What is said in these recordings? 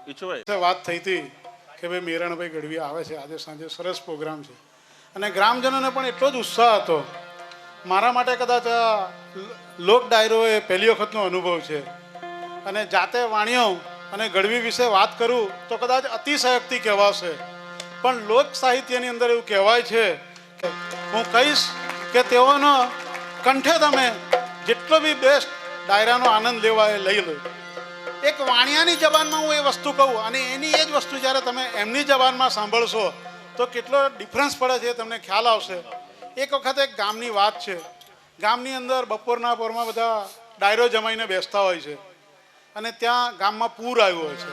ઈચ્છુભાઈ વાત થઈ હતી કે ભાઈ મેરણભાઈ ગઢવી આવે છે આજે સાંજે, સરસ પ્રોગ્રામ છે અને ગ્રામજનોને પણ એટલો જ ઉત્સાહ હતો. મારા માટે કદાચ લોક ડાયરો એ પહેલી વખતનો અનુભવ છે અને જાતે વાણિયો અને ગઢવી વિશે વાત કરું તો કદાચ અતિશયોક્તિ કહેવાશે, પણ લોક સાહિત્યની અંદર એવું કહેવાય છે કે હું કહીશ કે તેઓનો કંઠે તમે જેટલો બી બેસ્ટ ડાયરાનો આનંદ લેવા એ લઈ લો. એક વાણિયાની જબાનમાં હું એ વસ્તુ કહું અને એની એ જ વસ્તુ જ્યારે તમે એમની જબાનમાં સાંભળશો તો કેટલો ડિફરન્સ પડે છે તમને ખ્યાલ આવશે. એક વખત એક ગામની વાત છે. ગામની અંદર બપોરના પોરમાં બધા ડાયરો જમાઈને બેસતા હોય છે અને ત્યાં ગામમાં પૂર આવ્યું હોય છે.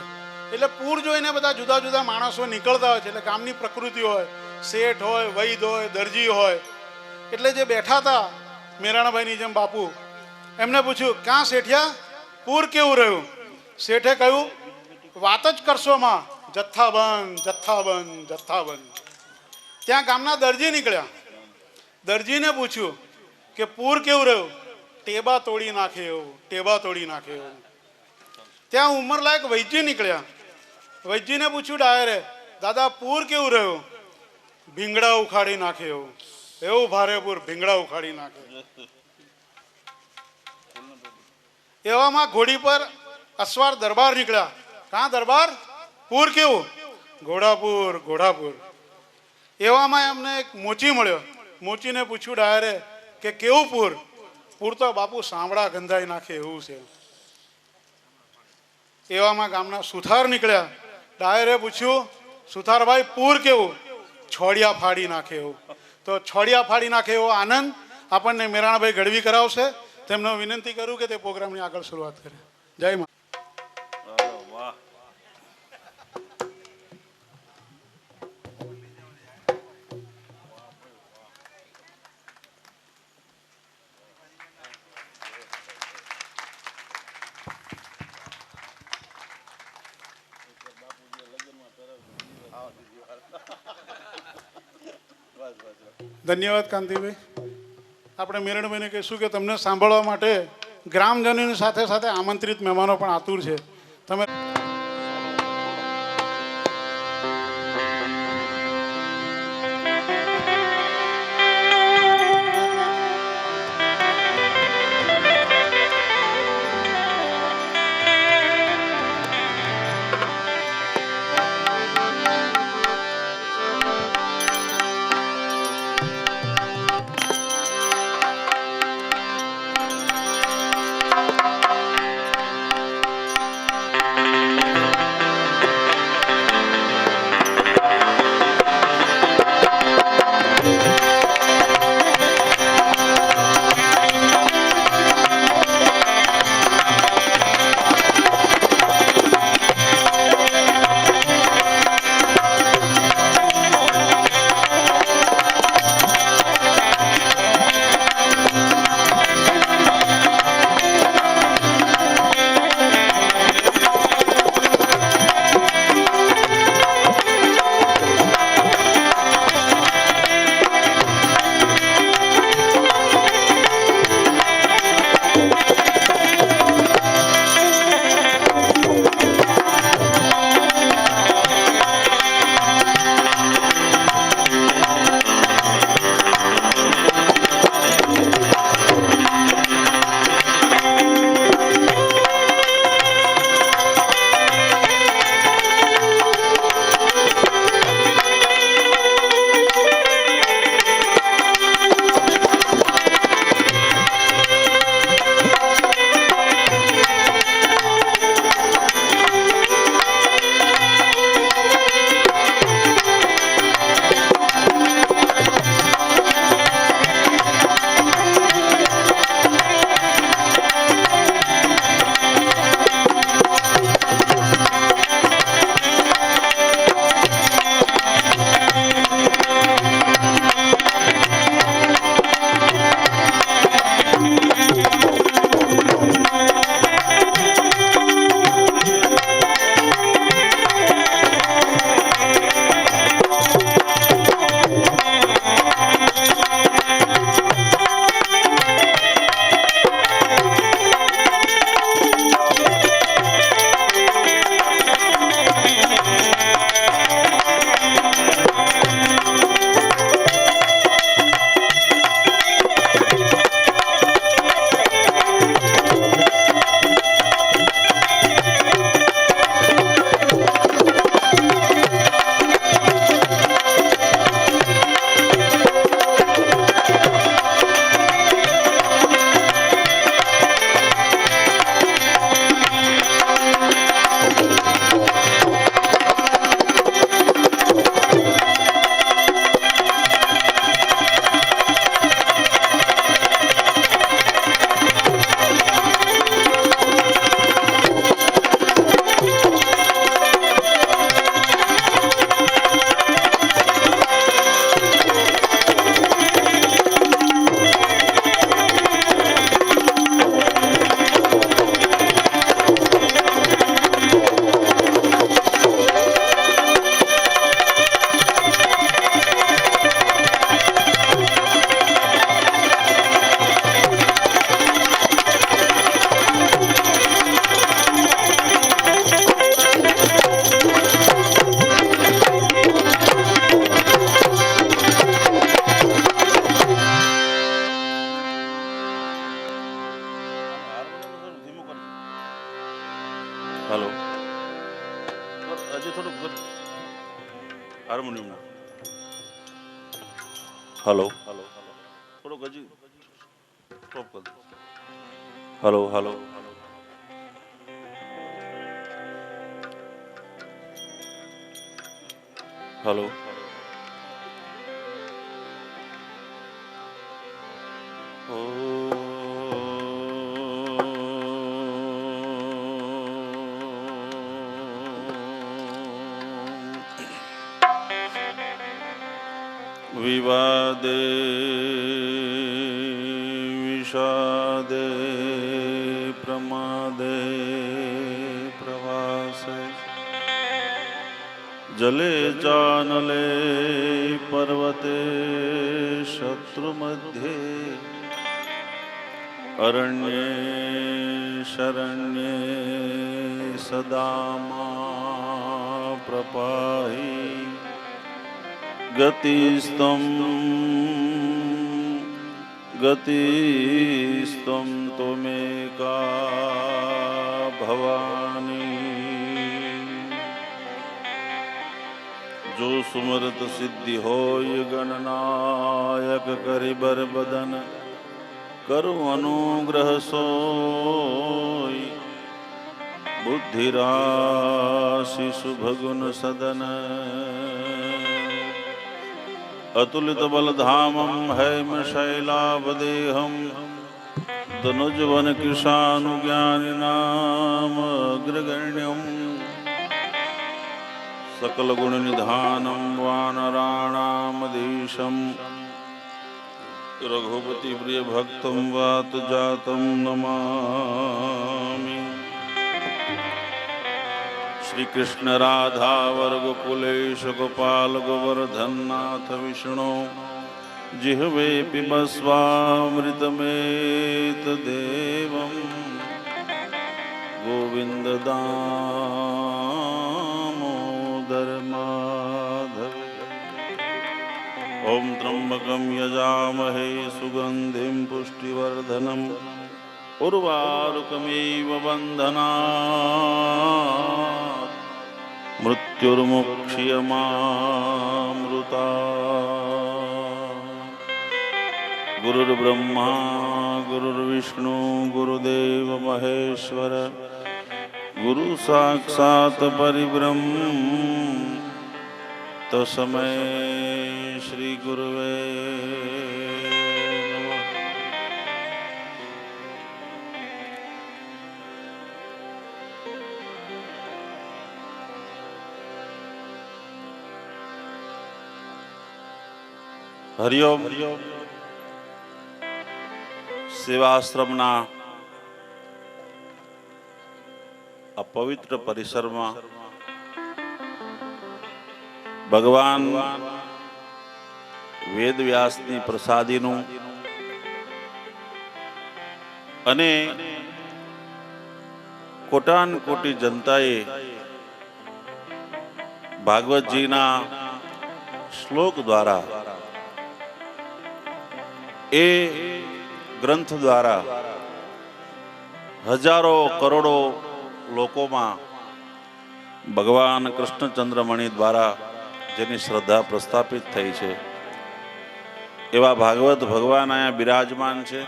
એટલે પૂર જોઈને બધા જુદા જુદા માણસો નીકળતા હોય છે. એટલે ગામની પ્રકૃતિ હોય, શેઠ હોય, વૈદ હોય, દરજી હોય. એટલે જે બેઠા હતા મેરાણાભાઈની જેમ બાપુ, એમને પૂછ્યું, ક્યાં શેઠિયા, પૂર કેવું રહ્યું? શેઠે કહ્યું, વાત જ કરશો માં, જથ્થાબંધ જથ્થાબંધ જથ્થાબંધ. ત્યાં ગામના દરજી નીકળ્યા. દરજીને પૂછ્યું કે પૂર કેવું રહ્યું? ટેબા તોડી નાખે એવું, ટેબા તોડી નાખે એવું. ત્યાં ઉંમરલાયક વૈદ્ય નીકળ્યા. વૈદ્યને પૂછ્યું ડાયરે, દાદા પૂર કેવું રહ્યું? ભીંગડા ઉખાડી નાખે એવું, એવું ભારે પૂર, ભીંગડા ઉખાડી નાખે. એવામાં ઘોડી પર અસવાર દરબાર નીકળ્યા. કાં દરબાર? પૂર કેવું? ઘોડાપુર ઘોડાપુર. એવામાં એમને એક મોચી મળ્યો. મોચીને પૂછ્યું ડાયરે કે કેવું પૂર? પૂર તો બાપુ સાંભળા ગંધાઈ નાખે એવું છે. એવામાં ગામના સુથાર નીકળ્યા. ડાયરે પૂછ્યું, સુથારભાઈ પૂર કેવું? છોડિયા ફાડી નાખે એવું. તો છોડિયા ફાડી નાખે એવો આનંદ આપણને મેરાણાભાઈ ગઢવી કરાવશે. તેમને વિનંતી કરું કે તે પ્રોગ્રામની આગળ શરૂઆત કરે. જય મા. ધન્યવાદ કાંતિભાઈ. આપણે મેરણભાઈને કહીશું કે તમને સાંભળવા માટે ગ્રામજનોની સાથે સાથે આમંત્રિત મહેમાનો પણ આતુર છે. તમે હલો, હજી થોડુંક હાર્મોનિયમ. હલો, થોડુંક હજી સ્ટોપ કર. Hello hello hello. વિવાદે વિષાદે પ્રમાદે પ્રવાસે જલે ચાનલે પર્વતે શત્રુમધ્યે અરણ્યે શરણ્યે સદા મા પ્રપાહી ગતિસ્ત્વં ત્વમેકા ભવાની. જો સુમરત સિદ્ધિ હોય ગણનાયક કરિબર બદન કરું અનુગ્રહ સોય બુદ્ધિરાશિ શુભગુણ સદન. અતુલિત બલધામં હૈમ શૈલાવદેહમ તનુજવન કિશાનુજ્ઞાનિનામ અગ્રગણ્યમ સકલ ગુણ નિધાનમ વાનરાણામધીશમ રઘુપતિ પ્રિય ભક્તમ વાત જાતમ નમામિ. શ્રી કૃષ્ણ રાધા વર્ગ કુલેશ ગોપાલ ગોવર્ધનનાથ વિષ્ણુ જીહવે પિબસ્વામૃતમેત દેવમ ગોવિંદ દામોદર માધવ. ઓમ ત્રંબકમ યજામહે સુગંધિમ પુષ્ટિવર્ધનમ ઉર્વારુકમેવ બંધનાत् મૃત્યુર્મુક્ષ્યમામૃતાत्. ગુરુર્બ્રહ્મા ગુરુર્વિષ્ણુ ગુરુદેવ મહેશ્વર ગુરુ સાક્ષાત પરિબ્રહ્મ તસ્મૈ શ્રી ગુરવે નમઃ. હરિઓમ. સેવાશ્રમના આ પવિત્ર પરિસરમાં ભગવાન વેદવ્યાસની પ્રસાદીનું અને કોટાન કોટી જનતાએ ભાગવતજીના શ્લોક દ્વારા એ ગ્રંથ દ્વારા હજારો કરોડો લોકોમાં ભગવાન કૃષ્ણચંદ્રમણી દ્વારા જેની શ્રદ્ધા પ્રસ્થાપિત થઈ છે એવા ભાગવત ભગવાન અહીંયા બિરાજમાન છે.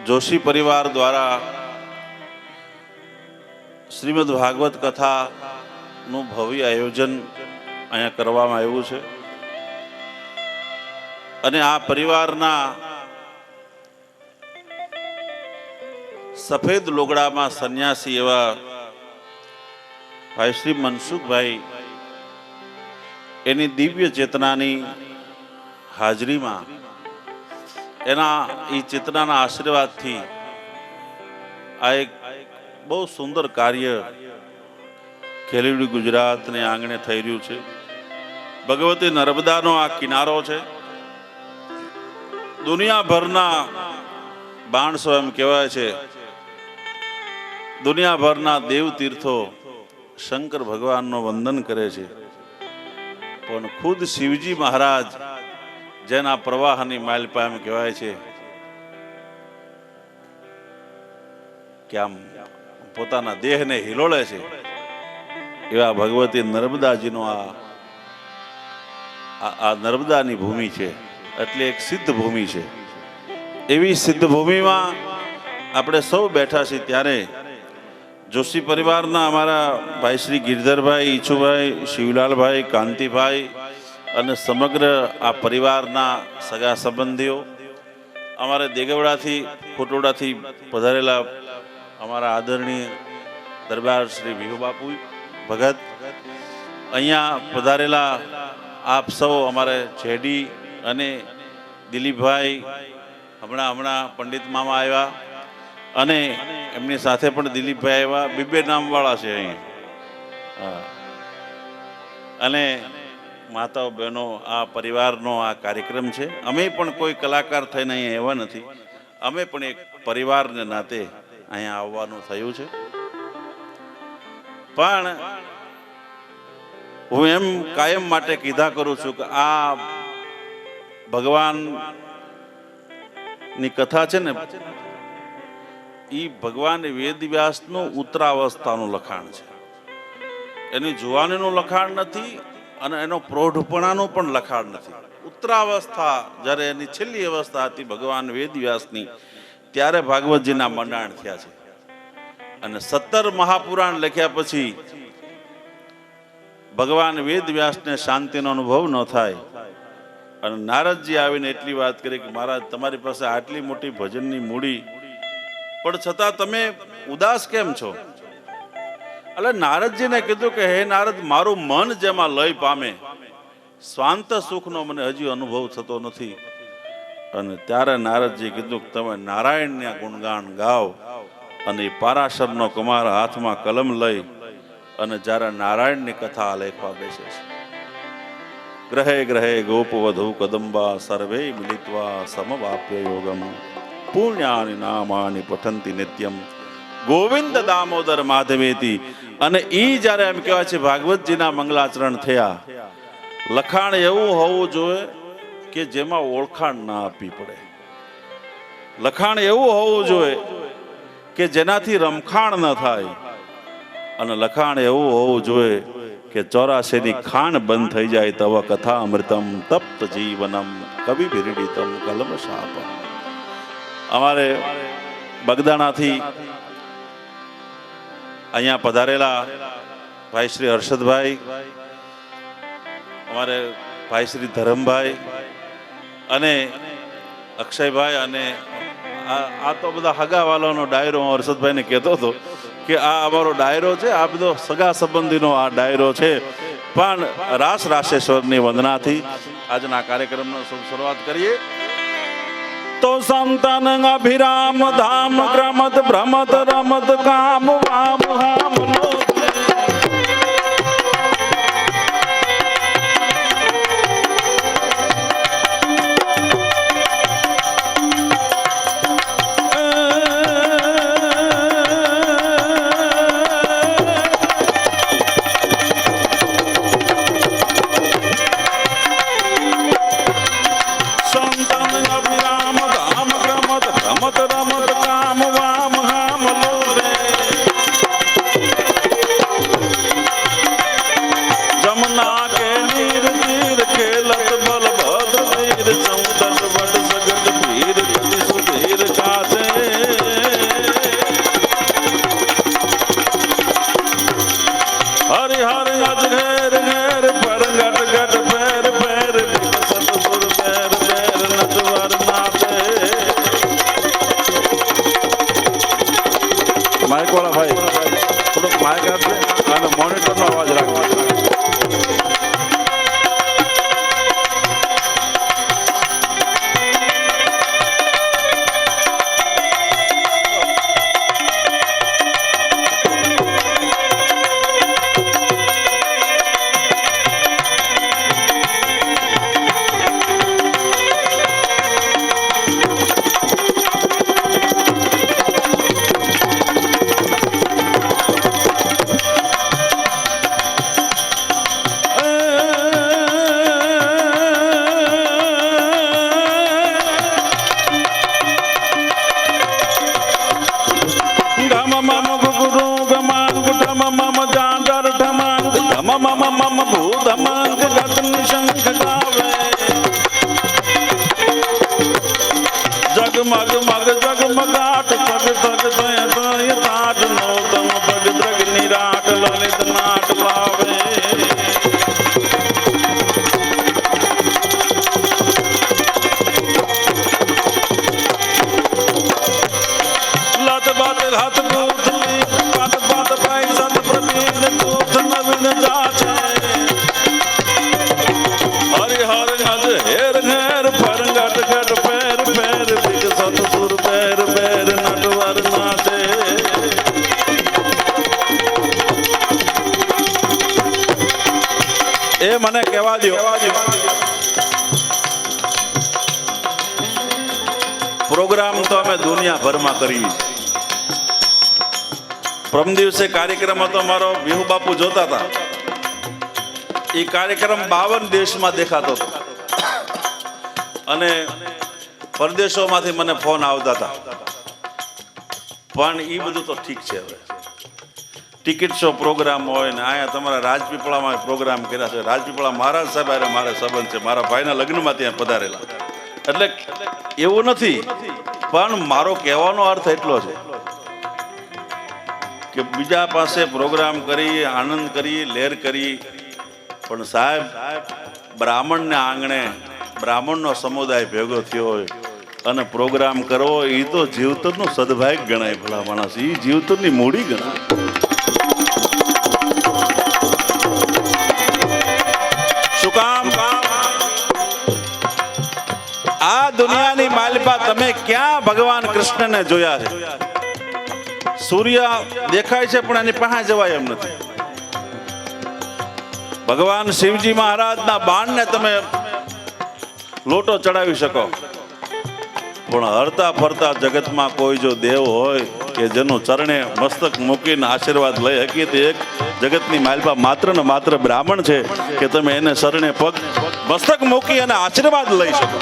જોશી પરિવાર દ્વારા શ્રીમદ ભાગવત કથાનું ભવ્ય આયોજન અહીંયા કરવામાં આવ્યું છે અને આ પરિવારના સફેદ લોગડામાં સંન્યાસી એવા ભાઈ શ્રી મનસુખભાઈ એની દિવ્ય ચેતનાની હાજરીમાં એના એ ચેતનાના આશીર્વાદથી આ એક બહુ સુંદર કાર્ય ખેલીડી ગુજરાતને આંગણે થઈ રહ્યું છે. ભગવતી નર્મદાનો આ કિનારો છે. દુનિયાભરના બાણસો એમ કહેવાય છે, દુનિયાભરના દેવ તીર્થો શંકર ભગવાનનો વંદન કરે છે, પણ ખુદ શિવજી મહારાજ જેના પ્રવાહની માલપા એમ કહેવાય છે કે આમ પોતાના દેહને હિલોળે છે, એવા ભગવતી નર્મદાજીનો આ નર્મદાની ભૂમિ છે, એટલે એક સિદ્ધ ભૂમિ છે. એવી સિદ્ધ ભૂમિમાં આપણે સૌ બેઠા છીએ ત્યારે જોશી પરિવારના અમારા ભાઈ શ્રી ગિરધરભાઈ, ઈછુભાઈ, શિવલાલભાઈ, કાંતિભાઈ અને સમગ્ર આ પરિવારના સગા સંબંધીઓ, અમારે દેગવડાથી કોટોડાથી પધારેલા અમારા આદરણીય દરબાર શ્રી વિહુબાપુ ભગત, અહીંયા પધારેલા આપ સૌ અમારે જેડી અને દિલીપભાઈ, હમણાં પંડિત મામા આવ્યા અને એમની સાથે પણ દિલીપભાઈ આવ્યા, બે નામવાળા છે અહીં. અને માતાઓ બહેનો, આ પરિવારનો આ કાર્યક્રમ છે. અમે પણ કોઈ કલાકાર થઈને અહીંયા આવ્યા નથી, અમે પણ એક પરિવારને નાતે અહીંયા આવવાનું થયું છે. પણ હું એમ કાયમ માટે કીધા કરું છું કે આ ભગવાન ની કથા છે ને, એ ભગવાન વેદ વ્યાસનું ઉત્તરાવસ્થાનું લખાણ છે. એની જુવાનીનું લખાણ નથી અને એનો પ્રૌઢપણાનું પણ લખાણ નથી. ઉત્તરાવસ્થા જ્યારે એની છેલ્લી અવસ્થા હતી ભગવાન વેદ વ્યાસની, ત્યારે ભાગવતજીના મંડાણ થયા છે. અને 17 મહાપુરાણ લખ્યા પછી ભગવાન વેદ વ્યાસને શાંતિનો અનુભવ ન થાય અને નારદજી આવીને એટલી વાત કરી કે મહારાજ, તમારી પાસે આટલી મોટી ભજનની મૂડી પણ છતાં તમે ઉદાસ કેમ છો? એટલે નારદજીને કીધું કે હે નારદ, મારું મન જેમાં લય પામે, સ્વાંત સુખનો મને હજી અનુભવ થતો નથી. અને ત્યારે નારદજી કીધું કે તમે નારાયણના ગુણગાન ગાઓ. અને પારાશરનો કુમાર હાથમાં કલમ લઈ અને જ્યારે નારાયણની કથા લેખવા બેસે છે, ગ્રહે ગ્રહે ગોપવધુ કદંબા સર્વે મિલિત્વા સમવાપ્ય યોગમ પુણ્યાની નામાની પઠંતી નિત્યમ ગોવિંદ દામોદર માધવેતી. અને ઈ જ્યારે એમ કહેવાય છે ભાગવતજીના મંગલાચરણ થયા, લખાણ એવું હોવું જોઈએ કે જેમાં ઓળખાણ ના આપવી પડે. લખાણ એવું હોવું જોઈએ કે જેનાથી રમખાણ ન થાય. અને લખાણ એવું હોવું જોઈએ કે 84 ની ખાણ બંધ થઈ જાય તવ કથા અમૃતમ તપ્ત જીવનમ કવિ વિરીડિતમ કલમ શાપમ. અમારે બગદાણાથી અહીંયા પધારેલા ભાઈ શ્રી હર્ષદભાઈ, અમારે ભાઈ શ્રી ધરમભાઈ અને અક્ષયભાઈ, અને આ તો બધા હગાવાલાનો ડાયરો હું હર્ષદભાઈને કહેતો હતો કે આ અમારો ડાયરો છે, આ બધો સગા સંબંધીનો આ ડાયરો છે. પણ રાસ રાશેશ્વરની વંદનાથી આજના કાર્યક્રમનો શુભ શરૂઆત કરીએ. તો સંતન અભિરામ ધામ ક્રમત ભ્રમત રમત કામ વામ હામ લો મને કહેવા દો, પ્રોગ્રામ તો અમે દુનિયાભરમાં કરીએ. પ્રમ દિવસે કાર્યક્રમ હતો મારો, વિહુ બાપુ જોતા હતા. એ કાર્યક્રમ 52 દેશમાં દેખાતો હતો અને પરદેશોમાંથી મને ફોન આવતા હતા. પણ એ બધું તો ઠીક છે. હવે ટિકિટ શો પ્રોગ્રામ હોય ને અહીંયા તમારા રાજપીપળામાં પ્રોગ્રામ કર્યા છે. રાજપીપળા મહારાજ સાહેબ હારે મારે સંબંધ છે, મારા ભાઈના લગ્નમાં ત્યાં પધારેલા. એટલે એવું નથી, પણ મારો કહેવાનો અર્થ એટલો છે કે બીજા પાસે પ્રોગ્રામ કરી, આનંદ કરી, લહેર કરી, પણ સાહેબ બ્રાહ્મણને આંગણે બ્રાહ્મણનો સમુદાય ભેગો થયો હોય અને પ્રોગ્રામ કરવો, એ તો જીવતરનું સદભાગ્ય ગણાય. ભલા માણસ, એ જીવતરની મૂડી ગણાય. શું કામ? આ દુનિયાની માલિપા તમે ક્યાં ભગવાન કૃષ્ણને જોયા છે? સૂર્ય દેખાય છે પણ એની પાસે જવાય એમ નથી. ભગવાન શિવજી મહારાજના બાણને તમે લોટો ચડાવી શકો, પણ હરતા ફરતા જગતમાં કોઈ જો દેવ હોય કે જેનું ચરણે મસ્તક મૂકીને આશીર્વાદ લઈ શકીએ, તે એક જગતની માલપા માત્ર ને માત્ર બ્રાહ્મણ છે કે તમે એને શરણે પગ મસ્તક મૂકી અને આશીર્વાદ લઈ શકો.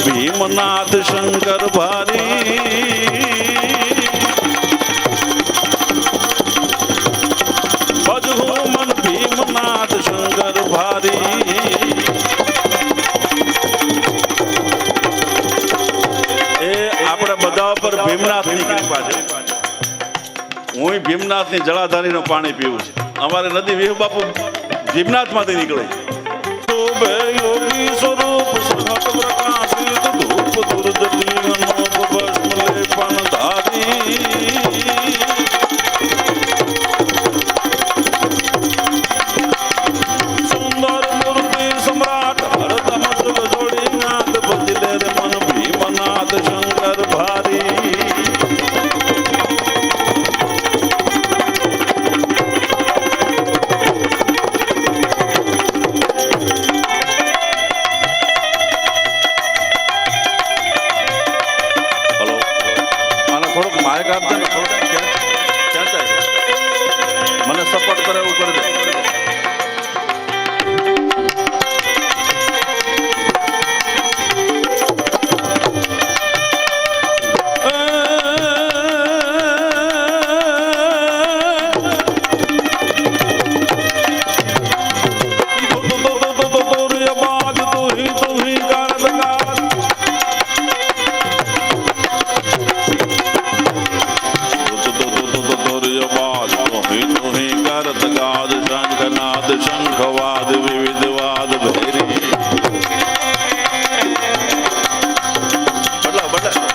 ભીમનાથ શંકર ભારી ભજહુ મન ભીમનાથ શંકર ભારી. એ આપણે બધા પર ભીમનાથની કૃપા છે. હું ભીમનાથની જળાધારીનું પાણી પીવું છું. અમારે નદી વિહુ બાપુ ભીમનાથમાંથી નીકળે. યોગી સ્વરૂપ સહત પ્રકાશિત ધૂપ દુર્જટી અનોપ ભસ્મ લેપન ધારી. સુંદર મૂર્તિ સમ્રાટ હરદમ સુખ જોડી નાથ ભજલે રે મન ભીમનાથ શંકર ભારી. મને સપોર્ટ કરે એવું કરી દે. શંખવાદ વિવિધવાદ ભૈરી. બદલાવ બદલાવ.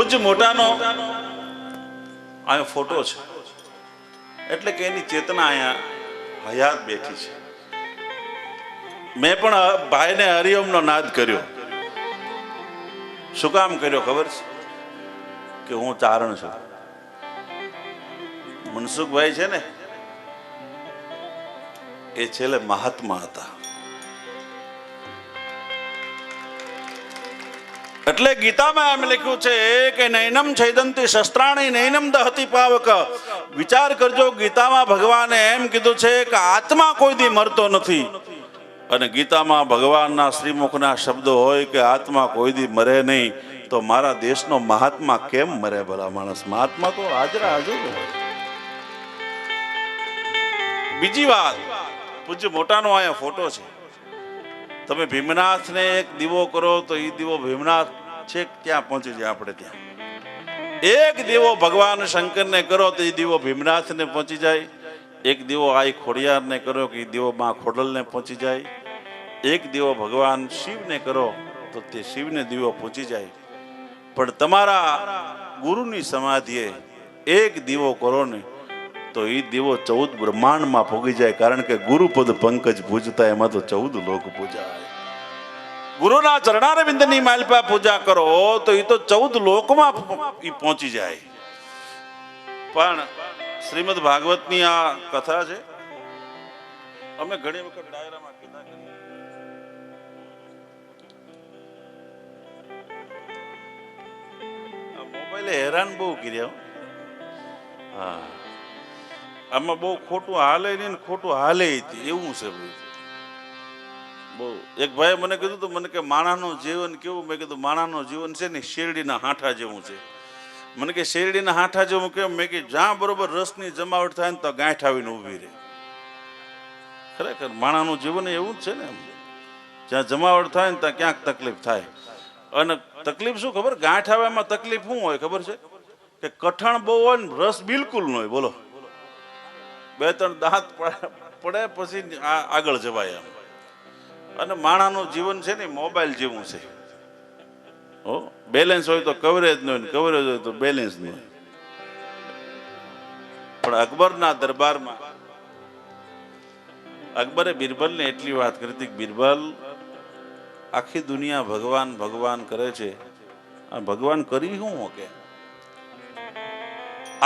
પૂજ્ય મોટાનો અહીંયા ફોટો છે, એટલે કે એની ચેતના અહીંયા હયાત બેઠી છે. મેં પણ ભાઈને હરિઓમનો નાદ કર્યો. શું કામ કર્યો ખબર છે? કે હું ચારણ છું. મનસુખભાઈ છે ને, એ છેલ્લે મહાત્મા હતા. એટલે ગીતામાં એમ લખ્યું છે કે નૈનમ છેદંતી શસ્ત્રાણી નૈનમ દહતી પાવક. વિચાર કરજો, ગીતામાં ભગવાને એમ કીધું છે કે આત્મા કોઈ દી મરતો નથી, અને ગીતામાં ભગવાનના શ્રીમુખના શબ્દો હોય કે આત્મા કોઈ દી મરે નહીં, તો મારા દેશનો મહાત્મા કેમ મરે? ભલા માણસ, મહાત્મા તો હાજરા હાજર હોય. બીજી વાત, પૂજ્ય મોટાનો અહીંયા ફોટો છે. તમે ભીમનાથને એક દીવો કરો તો એ દીવો ભીમનાથ છે ત્યાં પહોંચી જાય. આપણે ત્યાં એક દીવો ભગવાન શંકરને કરો તો એ દીવો ભીમનાથને પહોંચી જાય. એક દીવો આઈ ખોડિયારને કરો કે એ દીવો માં ખોડલને પહોંચી જાય. એક દીવો ભગવાન શિવને કરો તો તે શિવને દીવો પહોંચી જાય. પણ તમારા ગુરુની સમાધિએ એક દીવો કરો ને તો એ દીવો 14 બ્રહ્માંડમાં ભોગી જાય. કારણ કે ગુરુપદ પંકજ પૂજતા એમાં તો 14 લોક પૂજાય. ગુરુના ચરણારવિંદની માલપા પૂજા કરો તો એ તો 14 લોકમાં પહોંચી જાય. પણ શ્રીમદ ભાગવતની આ કથા છે, અમે ઘણી વખત ડાયરામાં કીધા કરીએ. આ મોબાઈલે હેરાન બહુ કર્યા. હા, આમાં બહુ ખોટું હાલે નહીં ને ખોટું હાલે એવું છે. બહુ એક ભાઈ મને કીધું તો મને કે માણાનું જીવન કેવું? મેં કીધું માણાનું જીવન છે ને શેરડીના હાંઠા જેવું છે. મને કે શેરડીના હાંઠા જેવું કેમ? મેં કે જ્યાં બરોબર રસની જમાવટ થાય ને તો ગાંઠ આવીને ઊભી રહે. ખરેખર માણાનું જીવન એવું જ છે ને, જ્યાં જમાવટ થાય ને ત્યાં ક્યાંક તકલીફ થાય. અને તકલીફ શું ખબર? ગાંઠ આવે એમાં તકલીફ શું હોય ખબર છે? કે કઠણ બહુ હોય ને રસ બિલકુલ ન હોય. બોલો, 2-3 દાંત પડે પછી આગળ જવાય એમ. અને માણાનું જીવન છે ને મોબાઈલ જેવું છે. હો, બેલેન્સ હોય તો કવરેજ ન હોય, કવરેજ હોય તો બેલેન્સ ન હોય. પણ અકબરના દરબારમાં અકબરે બિરબલને એટલી વાત કરી હતી કે બિરબલ, આખી દુનિયા ભગવાન ભગવાન કરે છે, આ ભગવાન કરી શું કે?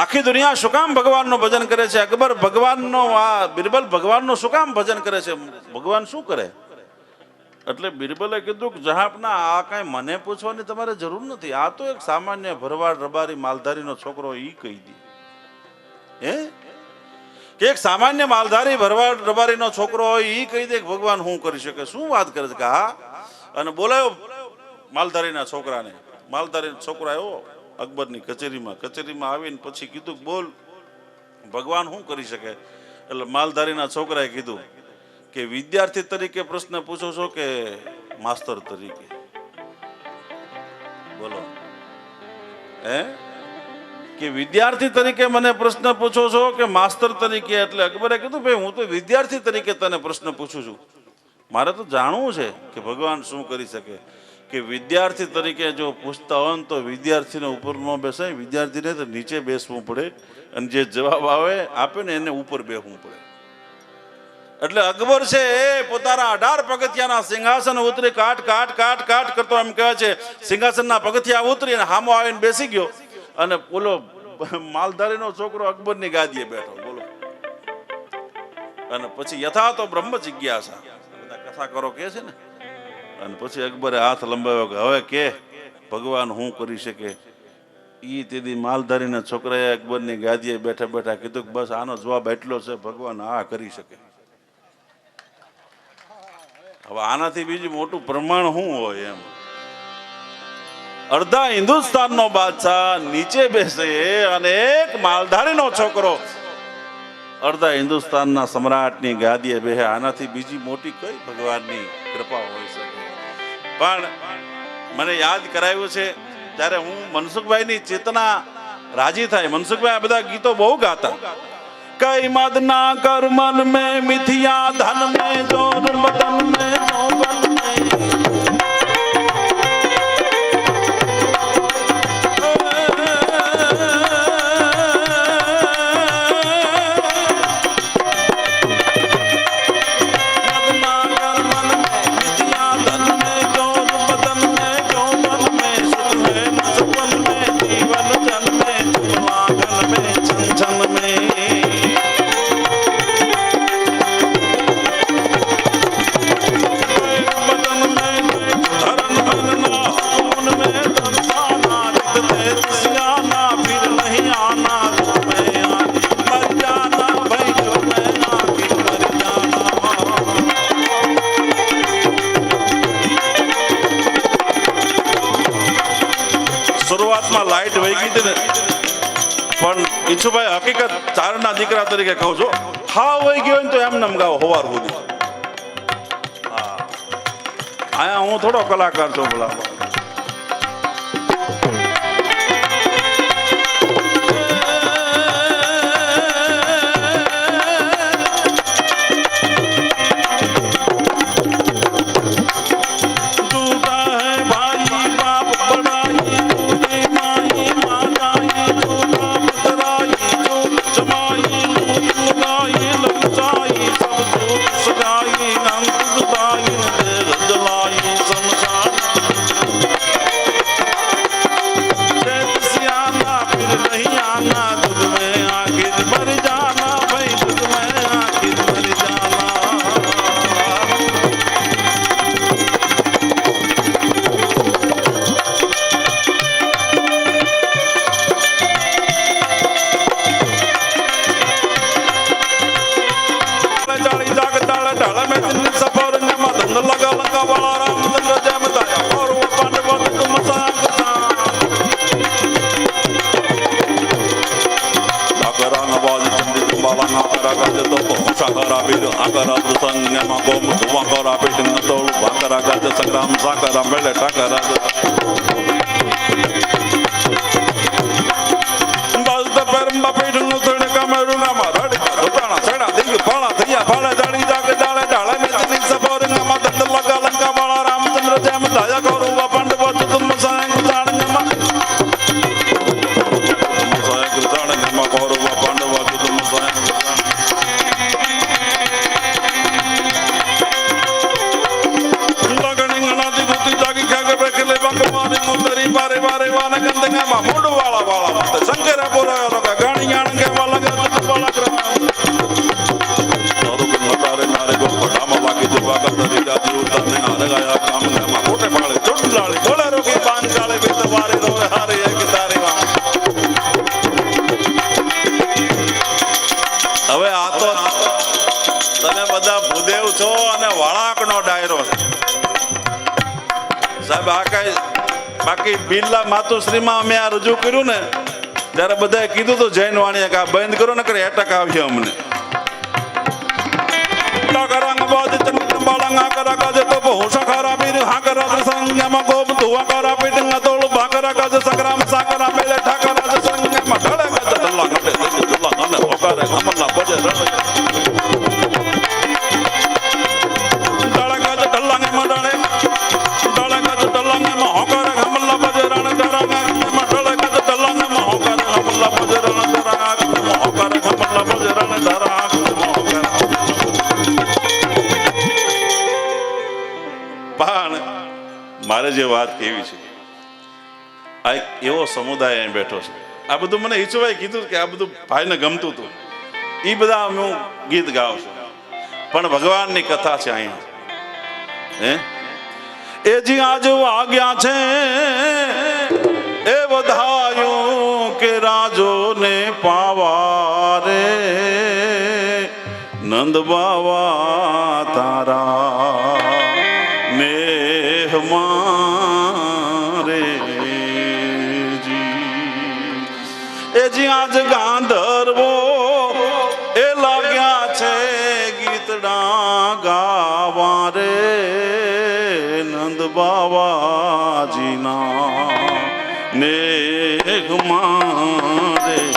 આખી દુનિયા શું કામ ભગવાનનું ભજન કરે છે? અકબર ભગવાનનો, આ બિરબલ ભગવાનનું શું કામ ભજન કરે છે? ભગવાન શું કરે? એટલે બિરબલે કીધું કે જહાપના, આ કાંઈ મને પૂછવાની તમારે જરૂર નથી. આ તો એક સામાન્ય ભરવાડ રબારી માલધારીનો છોકરો ઈ કહી દી. હે, કે એક સામાન્ય માલધારી ભરવાડ રબારીનો છોકરો હોય ઈ કહી દે કે ભગવાન શું કરી શકે? શું વાત કરે છે? કે હા. અને બોલાયો માલધારીના છોકરાને. માલધારીનો છોકરો આવ્યો અકબરની કચેરીમાં આવીને પછી કીધું બોલ ભગવાન શું કરી શકે? એટલે માલધારીના છોકરાએ કીધું કે વિદ્યાર્થી તરીકે પ્રશ્ન પૂછો છો કે માસ્તર તરીકે? બોલો, હે, કે વિદ્યાર્થી તરીકે મને પ્રશ્ન પૂછો છો કે માસ્તર તરીકે? એટલે અકબરે કીધું ભાઈ હું તો વિદ્યાર્થી તરીકે તને પ્રશ્ન પૂછું છું. મારે તો જાણવું છે કે ભગવાન શું કરી શકે. કે વિદ્યાર્થી તરીકે જો પૂછતા હોય ને તો વિદ્યાર્થીને ઉપર ન બેસાય, વિદ્યાર્થીને તો નીચે બેસવું પડે, અને જે જવાબ આપે ને એને ઉપર બેસવું પડે. એટલે અકબર છે એ પોતાના 18 પગથિયાના સિંહાસન ઉતરી કાટ કરતો એમ કહેવાય છે, સિંહાસનના પગથિયા ઉતરી અને હામો આવીને બેસી ગયો. અને બોલો માલધારીનો છોકરો અકબરની ગાદીએ બેઠો. બોલો, અને પછી યથા તો બ્રહ્મ જિજ્ઞાસા બધા કથા કરો કે છે ને. અને પછી અકબરે હાથ લંબાવ્યો કે હવે કે ભગવાન શું કરી શકે? ઈ તેથી માલધારીના છોકરાએ અકબરની ગાદીએ બેઠા બેઠા કીધું કે બસ આનો જવાબ એટલો છે, ભગવાન આ કરી શકે. હવે આનાથી બીજું મોટું પ્રમાણ શું હોય એમ? અડધા હિન્દુસ્તાનનો બાદશાહ નીચે બેસે અને એક માલધારીનો છોકરો અડધા હિન્દુસ્તાનના સમ્રાટની ગાદીએ બેસે. આનાથી બીજી મોટી કઈ ભગવાનની કૃપા હોઈ શકે? પણ મને યાદ કરાવ્યું છે ત્યારે હું મનસુખભાઈની ચેતના રાજી થાય. મનસુખભાઈ આ બધા ગીતો બહુ ગાતા. કઈ મદના કરમન में मिथिया धन में जोर बदन में नौबन में નથી પણ ઈચ્છુભાઈ હકીકત ચારના દીકરા તરીકે કહું છું હા હોય ગયો હોય ને તો એમ નમ ગાવ હોવાર સુધી આયા હું થોડો કલાકાર છું બોલા સંગ્રામ સાકરા મેળે ઠાકરા પરમા પીઠ નું તણે કમરું નામાં રડકા ધોતાણા સડા દિંગ ફાળા થયા ફાળા જાળી જાગ ડાળે ડાળે મેતની સફર નામાં દંડ લગા લંકા વાળા રામચંદ્ર જેમ દયા કરું પાંડવ તુમ સાંગ જાણમાં સાંગ જાણમાં કરું પાંડવ તુમ સાંગ બારે બારે વાના ગંદંગામાં મોડું વાળા વાળા શંકર બોલાયો લગા ગાણી જાણ કે વાલા ગંદ વાલા ગ્રહ નોરો કન તારે નારે ગો પડામાં લાગી જવા ગંદરી જાતી ઉતરને આને ગયા કામ માં કોટે પાળે ચોટલાળી બોલા રોકી બાંધ કાળે બેત વારે રોવે હારે એક તારે માં હવે આ તો તમે બધા ભૂદેવ છો અને વાળાકનો ડાયરો છે સાહેબ આ કઈ બાકી બિરલા માતુશ્રીમાં અમે આ રજૂ કર્યું ને ત્યારે બધાએ કીધું તો જૈન વાણીએ કે આ બંધ કરો ને કરે એટક આવ્યો અમને સંગ્રામ સાકરા મેલે ઠાકરા સંગમાં ઢળે ઢલ્લા ઘટે ઢલ્લા અને હોકારે અમરના બજે રડે ઢળે ઢલ્લા ને મડળે ઢળે ઢલ્લા ને હોકારે મારે જે વાત કેવી છે આ એક એવો સમુદાય અહીં બેઠો છે આ બધું મને ઈચ્છવાય કીધું કે આ બધું ભાઈને ગમતું હતું એ બધા હું ગીત ગાઉં છું પણ ભગવાનની કથા છે અહીંયા હે એ જી આજ વાગ્યા છે એ વધાયું કે રાજો ને પાવા રે નંદ બાવા તારા મારે એ જી આજ ગાંધર્વો એ લાગ્યા છે ગીતડા ગાવા રે નંદ બાવાજીના નેહ મારે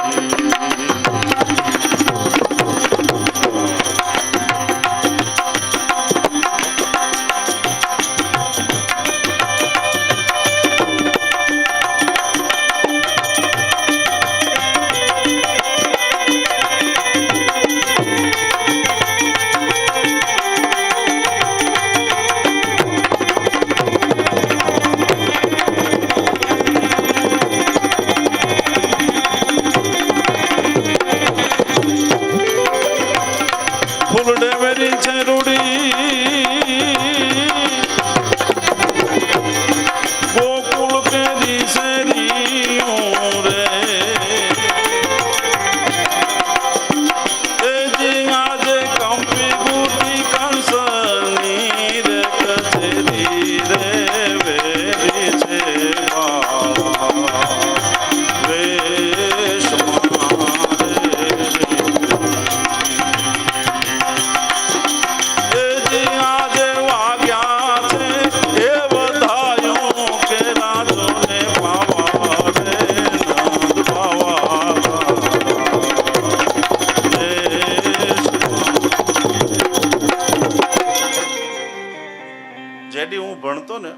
જેડી હું ભણતો ને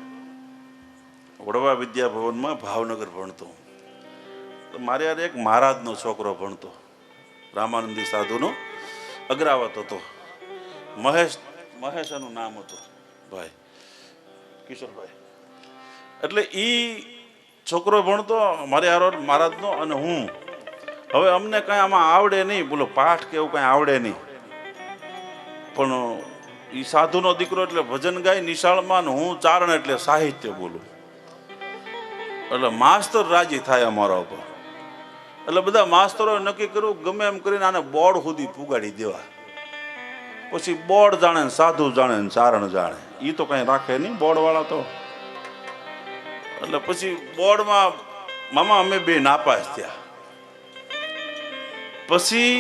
વડવા વિદ્યાભવનમાં ભાવનગર ભણતો, તો મારે યાર એક મહારાજનો છોકરો ભણતો, રામાનંદી સાધુનો અગ્રાવત હતો, મહેશ એનું નામ હતું, ભાઈ કિશોરભાઈ. એટલે એ છોકરો ભણતો મારે યાર મહારાજનો, અને હું હવે અમને કાંઈ આમાં આવડે નહીં, બોલો પાઠ કે એવું કાંઈ આવડે નહીં, પણ એ સાધુનો દીકરો એટલે ભજન ગાય નિશાળમાં, ને હું ચારણ એટલે સાહિત્ય બોલું, એટલે માસ્તર રાજી થાય અમારા ઉપર. એટલે બધા માસ્તરોએ નક્કી કર્યું ગમે એમ કરીને આને બોર્ડ સુધી પુગાડી દેવા. પછી બોર્ડ જાણે ને સાધુ જાણે ને ચારણ જાણે, એ તો કઈ રાખે નહીં બોર્ડ વાળા તો. એટલે પછી બોર્ડમાં મામા અમે બે નાપાસ થયા. પછી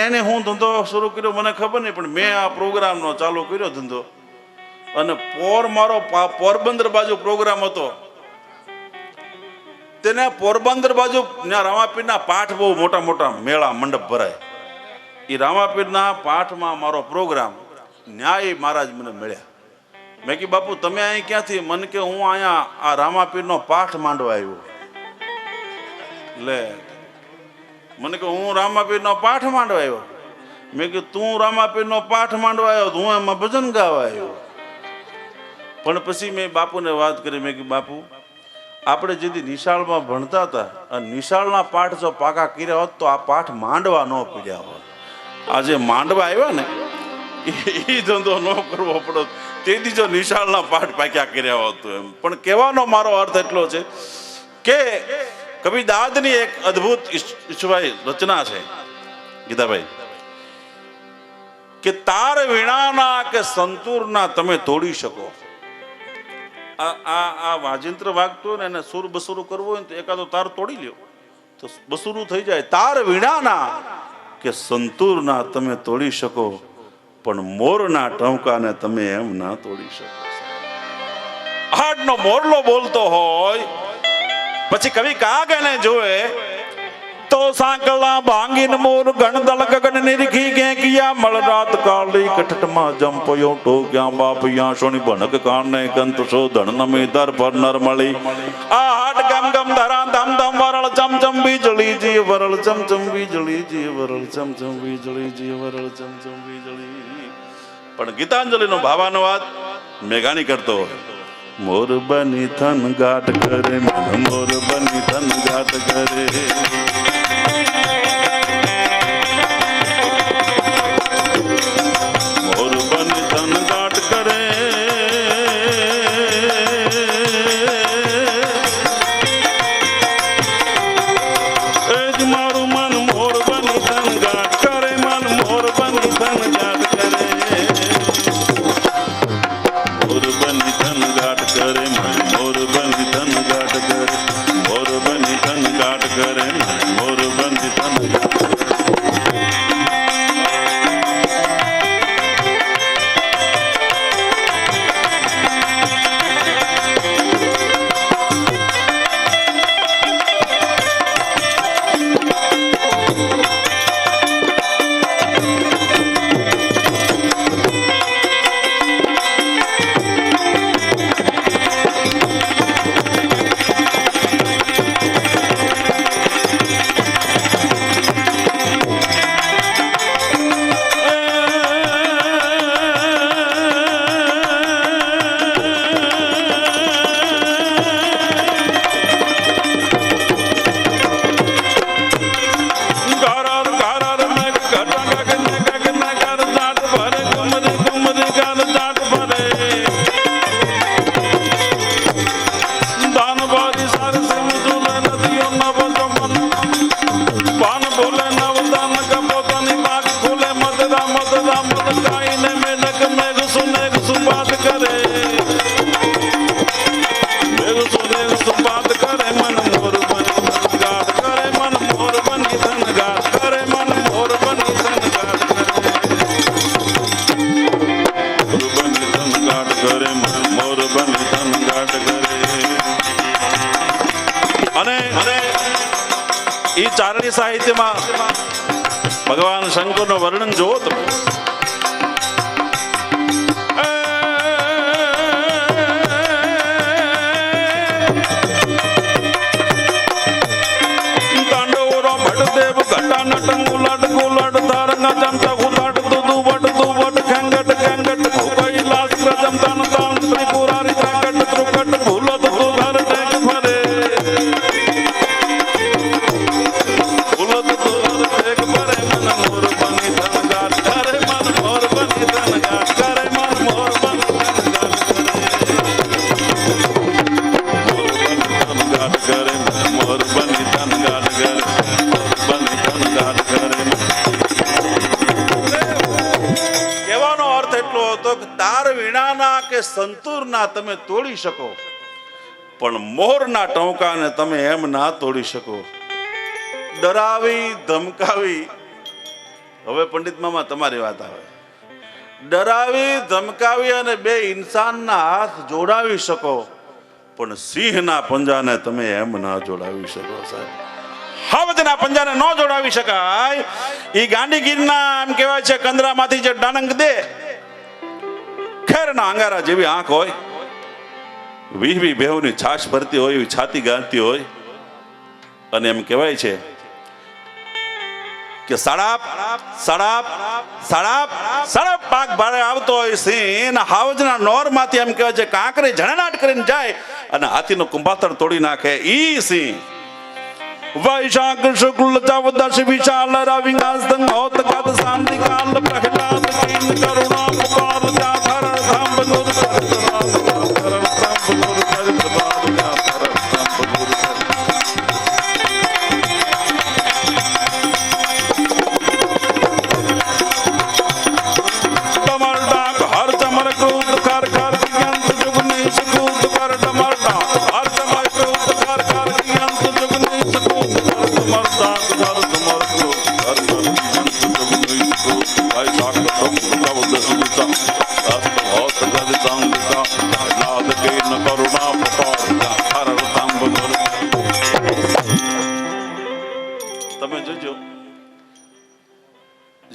એને હું ધંધો શરૂ કર્યો મને ખબર નહીં, પણ મેં આ પ્રોગ્રામનો ચાલુ કર્યો ધંધો. અને મારો પોરબંદર બાજુ પ્રોગ્રામ હતો, તેને પોરબંદર બાજુ ત્યાં રામાપીરના પાઠ બહુ મોટા મોટા મેળા મંડપ ભરાય. એ રામાપીરના પાઠમાં મારો પ્રોગ્રામ, ન્યાય મહારાજ મને મળ્યા. મેં કીધું બાપુ તમે અહીં ક્યાંથી? મને કે હું અહીંયા આ રામાપીરનો પાઠ માંડવા આવ્યો. લે મને કે હું રામાપીરનો પાઠ માંડવા આવ્યો. મેં કીધું તું રામાપીરનો પાઠ માંડવા આવ્યો, હું એમાં ભજન ગાવા આવ્યો. પણ પછી મેં બાપુને વાત કરી, મેં કીધું બાપુ આપણે જેથી નિશાળમાં ભણતા હતા, અને નિશાળના પાઠ જો પાકા કર્યા હોત તો આ પાઠ માંડવા ન પીડ્યા હોત. આજે માંડવા આવ્યા ને એ ધંધો ન કરવો પડો, તેથી જો નિશાળના પાઠ પાક્યા કર્યા હોત એમ. પણ કહેવાનો મારો અર્થ એટલો છે કે કવિદાદની એક અદ્ભુત ઈશ્વરી રચના છે ગીતાભાઈ, કે તાર વીણાના કે સંતૂરના તમે તોડી શકો. આ વાજિંત્ર વાગતું હોય ને એને સુર બસુરું કરવું હોય ને તો એકાદો તાર તોડી લ્યો તો બસુરું થઈ જાય. તાર વીણાના કે સંતૂરના તમે તોડી શકો, પણ મોરના ટંકાને તમે એમ ના તોડી શકો. હાડનો મોરલો બોલતો હોય પછી કવિ કાગ એને જોવે તો સાંકળા ભાંગીને મોર ગણદલ ગગન નિરખી કે કિયા મળ રાત કાળી કઠટમાં જંપયો ટોક્યા બાપિયા સોની ભનક કાને કંત શોધણ નમે દર પર નર મળી. આ હાટ ગમ ગમ ધરા ધમ ધમ વરળ ચમ ચમ બીજળી જી વરળ ચમ ચમ બીજળી જી વરળ ચમ ચમ બીજળી જી વરળ ચમ ચમ બીજળી. પણ ગીતાંજલિનો ભાવાનુવાદ મેઘાણી કરતો હોય. મોર બની થન ગાટ કરે, મોર બની થન ગાટ કરે, મોર બની થન ગાટ કરે, એજ મારું મન મોર બની થન ગાટ કરે, મન મોર બની થન ગાટ કરે, મોર બની થન ગાટ કરે, મોર બની થન ગાટ કરે, મોર બની થન ગાટ કરે, મોર બની થન ગાટ કરે. ચારણી સાહિત્યમાં ભગવાન શંકરનું વર્ણન જોવો તમે. મજૂરના તમે તોડી શકો, પણ મોરના ટોંકાને તમે એમ ના તોડી શકો. ડરાવી ધમકાવી, હવે પંડિત મામા તમારી વાત આવે. ડરાવી ધમકાવી અને બે ઇન્સાનના હાથ જોડાવી શકો, પણ સિંહના પંજાને તમે એમ ના જોડાવી શકો. સાહેબ, હાવજના પંજાને ન જોડાવી શકાય. એ ગાંડીગીરના એમ કહેવાય છે કંદરામાંથી જે ડાણંગ દે, ખેરના અંગારા જેવી આંખ હોય, વીહવી બેહુની છાશ ભરતી હોય, એવી છાતી ગાંતી હોય, અને એમ કહેવાય છે કે સડાપ સડાપ સડાપ સડાપ પાક ભારે આવતો હોય સિંહ હાવજના નોરમાંથી એમ કહેવાય છે કાંકરી ઝણનાટ કરીને જાય અને હાથીનો કુંભાતર તોડી નાખે. ઈ સિંહ વૈશાખ શુક્લ ચૌદશ વિશાલ રવિંગાસ્તંગ હોત ગત શાંતિ કાલ પ્રહલાદ કિન કરુણા પુકાર જાધર ધંબ દુર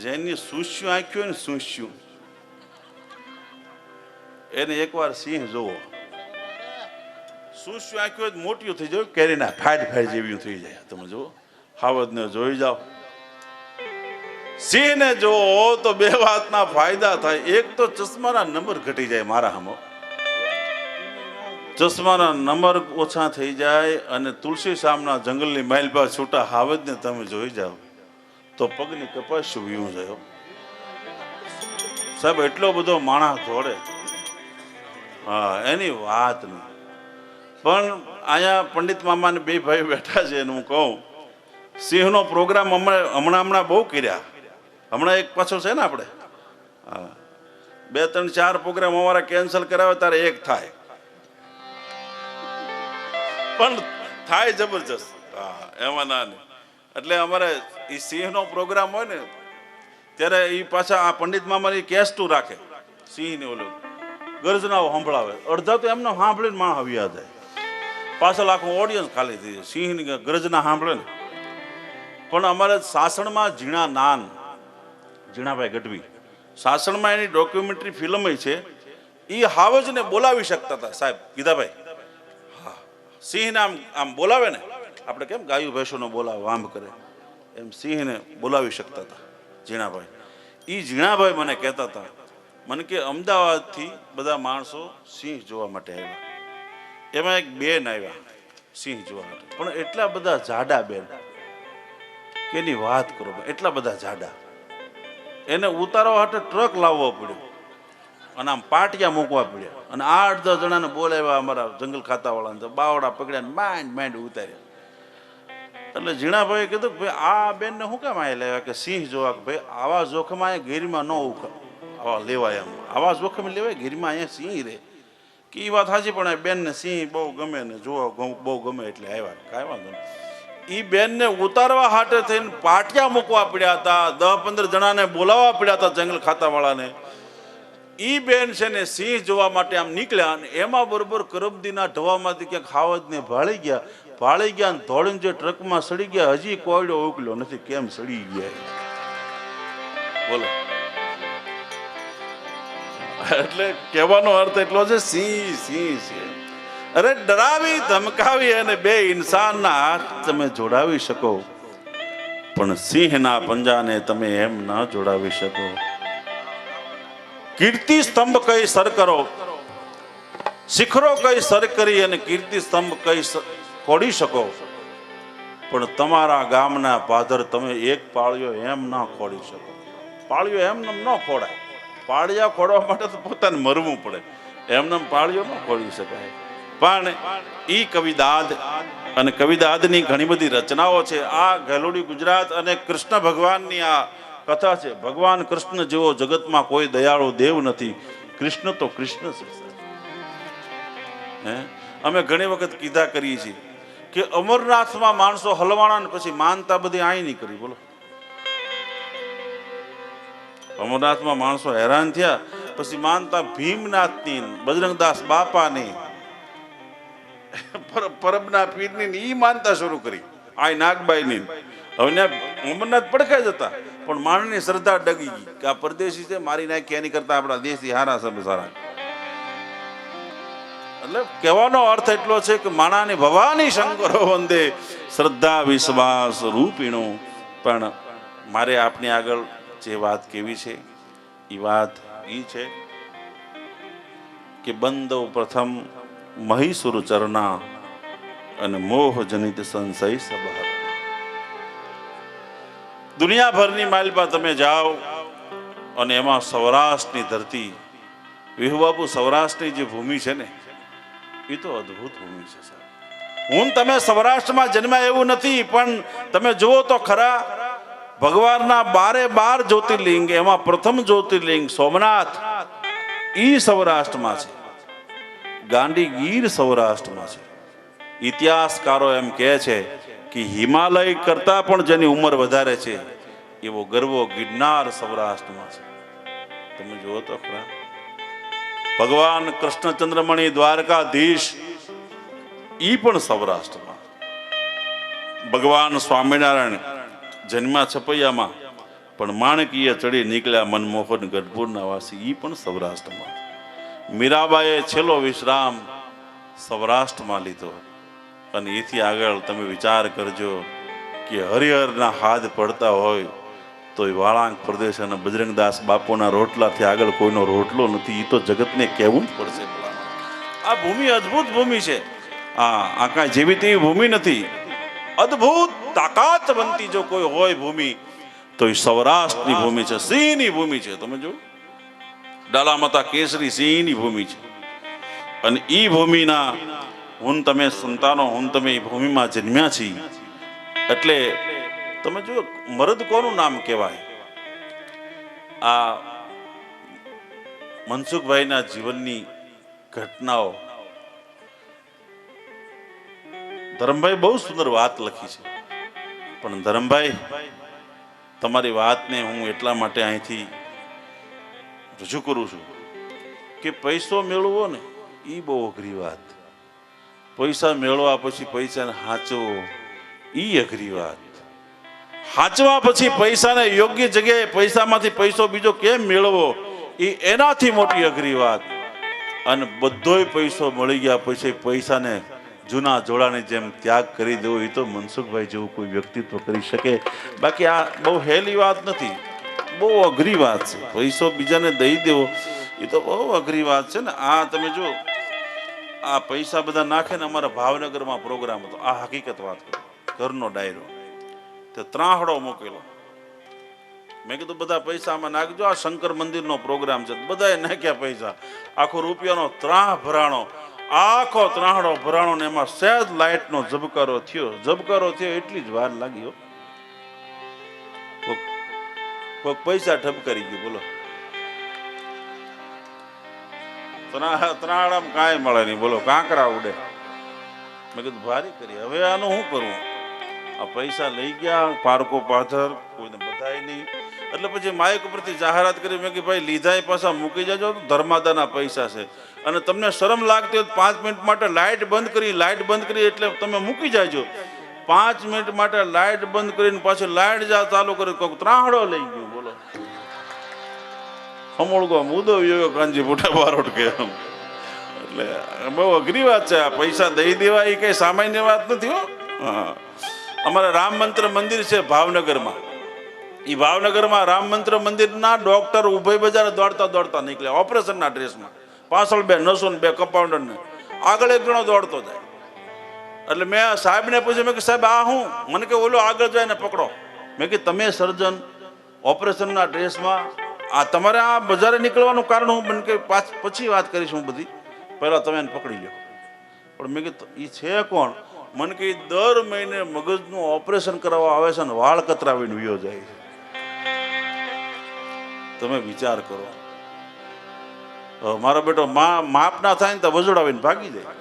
જેની સુસ્યું આંખ્યું ને સુસ્યું એને એકવાર સિંહ જોવો. સુસ્યું આંખ્યું મોટિયું થઈ જાય, કેરીના ફાડ ફાડ જેવી થઈ જાય. તમે જુઓ, હાવજને જોઈ જાઓ, સિંહને જોવો તો બે વાતના ફાયદા થાય. એક તો ચશ્માના નંબર ઘટી જાય મારા હમો, ચશ્માના નંબર ઓછા થઈ જાય. અને તુલસી સામના જંગલની માઇલ પર છૂટા હાવજને તમે જોઈ જાઓ તો પગની કપાસ વ્યું જાય. સાહેબ, એટલો બધો માણસ દોડે, હા, એની વાત નહીં. પણ અહીંયા પંડિત મામાને બે ભાઈ બેઠા છે એને હું કહું, સિંહનો પ્રોગ્રામ હમણાં બહુ કર્યા. હમણાં એક પાછો છે ને આપણે, હા, 2 3 4 પ્રોગ્રામ અમારા કેન્સલ કરાવે ત્યારે એક થાય, પણ થાય જબરજસ્ત. હા, એમાં ના નહીં. એટલે અમારે એ સિંહનો પ્રોગ્રામ હોય ને ત્યારે એ પાછા આ પંડિત મામાની કેસ્ટું રાખે, સિંહને ઓલું ગર્જનાઓ સંભળાવે. અડધા તો એમને સાંભળીને માણસ આવ્યા જાય, પાછળ આખું ઓડિયન્સ ખાલી થઈ જાય સિંહની ગર્જના સાંભળે ને. પણ અમારે સાસણમાં ઝીણા નાન, ઝીણાભાઈ ગઢવી, સાસણમાં એની ડોક્યુમેન્ટરી ફિલ્મ છે. એ હાવજને બોલાવી શકતા હતા સાહેબ, ગીધાભાઈ. હા, સિંહને આમ બોલાવે ને, આપણે કેમ ગાયું ભેંસોનો બોલાવે, વાંભ કરે, એમ સિંહને બોલાવી શકતા હતા ઝીણાભાઈ. એ ઝીણાભાઈ મને કહેતા હતા, મને કે અમદાવાદથી બધા માણસો સિંહ જોવા માટે આવ્યા. એમાં એક બેન આવ્યા સિંહ જોવા માટે, પણ એટલા બધા જાડા બેન કે એની વાત કરો, એટલા બધા જાડા. એને ઉતારવા માટે ટ્રક લાવવો પડ્યો અને આમ પાટિયા મૂકવા પડ્યા. અને 8-10 જણાને બોલાવ્યા અમારા જંગલ ખાતાવાળાને, બાવડા પકડ્યા માંડ માંડ ઉતાર્યા. એટલે ઝીણાભાઈએ કીધું કે ભાઈ આ બેનને શું કામ અહીંયા લેવા, કે સિંહ જોવા. કે ભાઈ આવા જોખમ અહીંયા ગીરમાં ન આવા લેવાય, એમ આવા જોખમ લેવાય ગીરમાં, અહીંયા સિંહ રહે. કે એ વાત સાચી, પણ બેનને સિંહ બહુ ગમે ને જોવા બહુ ગમે એટલે આવ્યા. કાંઈ વાંધો નહીં. એ બેનને ઉતારવા હાટે થઈને પાટિયા મૂકવા પડ્યા હતા, 10-15 જણાને બોલાવવા પડ્યા હતા જંગલ ખાતાવાળાને. એ બેન છે ને સિંહ જોવા માટે આમ નીકળ્યા, અને એમાં બરોબર કરબદીના ઢવામાંથી ક્યાંક હાવજને ભાળી ગયા ને ધોળીને જે ટ્રકમાં સડી ગયા. હજી કોયડો ઉકલ્યો નથી કેમ સડી ગયા, બોલો. એટલે કહેવાનો અર્થ એટલો છે, સિંહ સિંહ છે. અરે ડરાવી ધમકાવી અને બે ઇન્સાનના હાથ તમે જોડાવી શકો, પણ સિંહના પંજાને તમે એમ ન જોડાવી શકો. કીર્તિ સ્તંભ કઈ સર કરો, શિખરો કઈ સર કરી અને કીર્તિ સ્તંભ કઈ ખોડી શકો, પણ તમારા ગામના પાદર તમે એક પાળિયો એમ ન ખોડી શકો. પાળિયો એમને ન ખોડાય. પાળિયા ખોડવા માટે તો પોતાને મરવું પડે, એમને પાળિયો ન ખોડી શકાય. પણ ઈ કવિદાદ અને કવિદાદની ઘણી બધી રચનાઓ છે. આ ગેલોડી ગુજરાત અને કૃષ્ણ ભગવાનની આ કથા છે. ભગવાન કૃષ્ણ જેવો જગતમાં કોઈ દયાળુ દેવ નથી. કૃષ્ણ તો કૃષ્ણ છે. હે અમે ઘણી વખત કીધા કરીએ છીએ કે અમરનાથમાં માણસો હલવાણા ને પછી માનતા બધી આઈ નહીં કરી. બોલો, અમરનાથમાં માણસો હેરાન થયા પછી માનતા ભીમનાથની, બજરંગદાસ બાપાની, પરબના પીરની ઈ માનતા શરૂ કરી. આ નાગબાઈની હવે અમરનાથ પડખે જ હતા પણ માણસની શ્રદ્ધા ડગી ગઈ કે આ પરદેશી છે, મારી નાખી, એની કરતા આપણા દેશી હારા સબ સારા. એટલે કહેવાનો અર્થ એટલો છે કે માણાની ભવાની શંકરો વંદે શ્રદ્ધા વિશ્વાસ રૂપીણું. પણ મારે આપની આગળ જે વાત કેવી છે એ વાત એ છે કે બંધો પ્રથમ મહીસુર ચરણા અને મોહ જનિત સંશય સબહર. દુનિયાભરની માલપા તમે જાઓ અને એમાં સૌરાષ્ટ્રની ધરતી, વિહુબાપુ સૌરાષ્ટ્રની જે ભૂમિ છે ને એ તો અદ્ભુત ભૂમિ છે સાહેબ. હું તમે સૌરાષ્ટ્રમાં જન્મ્યા એવું નથી, પણ તમે જુઓ તો ખરા ભગવાનના 12 જ્યોતિર્લિંગ, એમાં પ્રથમ જ્યોતિર્લિંગ સોમનાથ ઈ સૌરાષ્ટ્રમાં છે, ગાંડીગીર સૌરાષ્ટ્રમાં છે. ઇતિહાસકારો એમ કહે છે કે હિમાલય કરતા પણ જેની ઉંમર વધારે છે એવો ગરવો ગિરનાર સૌરાષ્ટ્રમાં છે. તમે જુઓ તો ખરા ભગવાન કૃષ્ણચંદ્રમણી દ્વારકાધીશ ઈ પણ સૌરાષ્ટ્રમાં. ભગવાન સ્વામિનારાયણ જન્મા છપૈયામાં પણ માણકીય ચડી નીકળ્યા મનમોહન ગઢપુરના વાસી ઈ પણ સૌરાષ્ટ્રમાં. મીરાબાઈએ છેલ્લો વિશ્રામ સૌરાષ્ટ્રમાં લીધો. અને એથી આગળ તમે વિચાર કરજો કે હરિહરના હાથ પડતા હોય તો એ વાળાંગ પ્રદેશ અને બજરંગદાસ બાપુના રોટલાથી આગળ કોઈનો રોટલો નથી. એ તો જગતને કહેવું જ પડશે. આ ભૂમિ અદ્ભુત ભૂમિ છે. આ કાંઈ જેવી તેવી ભૂમિ નથી. અદ્ભુત તાકાતવંતી જો કોઈ હોય ભૂમિ તો એ સૌરાષ્ટ્રની ભૂમિ છે, સિંહની ભૂમિ છે. તમે જો ડાલામાતા કેસરી સિંહની ભૂમિ છે. અને ઈ ભૂમિના હું તમે સંતાનો, હું તમે એ ભૂમિમાં જન્મ્યા છીએ એટલે તમે જો મરદ કોનું નામ કહેવાય. આ મનસુખભાઈના જીવનની ઘટનાઓ ધરમભાઈ બહુ સુંદર વાત લખી છે. પણ ધરમભાઈ તમારી વાતને હું એટલા માટે અહીંથી રજૂ કરું છું કે પૈસો મેળવવો ને એ બહુ અઘરી વાત. પૈસા મેળવા પછી પૈસાને હાચવો એ અઘરી વાત. હાચવા પછી પૈસાને યોગ્ય જગ્યાએ પૈસામાંથી પૈસો બીજો કેમ મેળવવો એ એનાથી મોટી અઘરી વાત. અને બધોય પૈસો મળી ગયા પછી પૈસાને જૂના જોડાની જેમ ત્યાગ કરી દેવો એ તો મનસુખભાઈ જેવું કોઈ વ્યક્તિત્વ કરી શકે. બાકી આ બહુ હેલી વાત નથી, બહુ અઘરી વાત છે. પૈસો બીજાને દઈ દેવો એ તો બહુ અઘરી વાત છે ને. આ તમે જો આ પૈસા બધા નાખે ને. અમારા ભાવનગરમાં પ્રોગ્રામ હતો, આ હકીકત વાત કરું, ઘરનો ડાયરો, તે ત્રાહડો મૂકેલો. મેં કીધું બધા પૈસા આમાં નાખજો, આ શંકર મંદિરનો પ્રોગ્રામ છે. બધાએ નાખ્યા પૈસા, આખો રૂપિયાનો ત્રાહ ભરાણો, આખો ત્રાહડો ભરાણો ને એમાં સહેજ લાઇટનો ઝબકારો થયો. ઝબકારો થયો એટલી જ વાર લાગી. કોઈક પૈસા ઠપકારી ગયું. બોલો, ત્રાહડામાં કાંઈ મળે નહીં. બોલો, કાંકરા ઉડે. મેં કીધું ભારી કરી, હવે આનું શું કરવું? આ પૈસા લઈ ગયા, પારકો પાથર, કોઈને બધાય નહીં. એટલે પછી માઇક ઉપરથી જાહેરાત કરી, મેં કે ભાઈ લીધા પાછા મૂકી જાજો, ધર્માદાના પૈસા છે. અને તમને શરમ લાગતી હોય 5 મિનિટ માટે લાઇટ બંધ કરી એટલે તમે મૂકી જાજો. 5 મિનિટ માટે લાઇટ બંધ કરીને પાછી લાઇટ ચાલુ કરી, કોઈક ત્રાહડો લઈ ગયો. બોલો, હમોળગો મુદો યોગ્ય કાંજી મોટા બારોટ કે. એટલે બહુ અઘરી વાત છે. આ પૈસા દઈ દેવા એ કઈ સામાન્ય વાત નથી હો. હા, અમારે રામ મંત્ર મંદિર છે ભાવનગરમાં. એ ભાવનગરમાં રામ મંત્ર મંદિરના ડોક્ટર ઉભય બજાર દોડતા નીકળ્યા ઓપરેશનના ડ્રેસમાં. પાછળ 2 નર્સો ને 2 કમ્પાઉન્ડર ને આગળ એક જણો દોડતો જાય. એટલે મેં સાહેબને પૂછ્યું, મેં કે સાહેબ આ હું? મને કે ઓલો આગળ જાય ને પકડો. મેં કે તમે સર્જન ઓપરેશનના ડ્રેસમાં આ તમારે આ બજારે નીકળવાનું કારણ હું? મને કે પછી વાત કરીશ હું બધી, પહેલા તમે એને પકડી લો. પણ મેં કીધું એ છે કોણ? મને કે દર મહિને મગજનું ઓપરેશન કરવા આવે છે ને વાળ કતરાવીને વિયો જાય છે. તમે વિચાર કરો, મારો બેટો માપ ના થાય ને તો વજોડાવીને ભાગી જાય.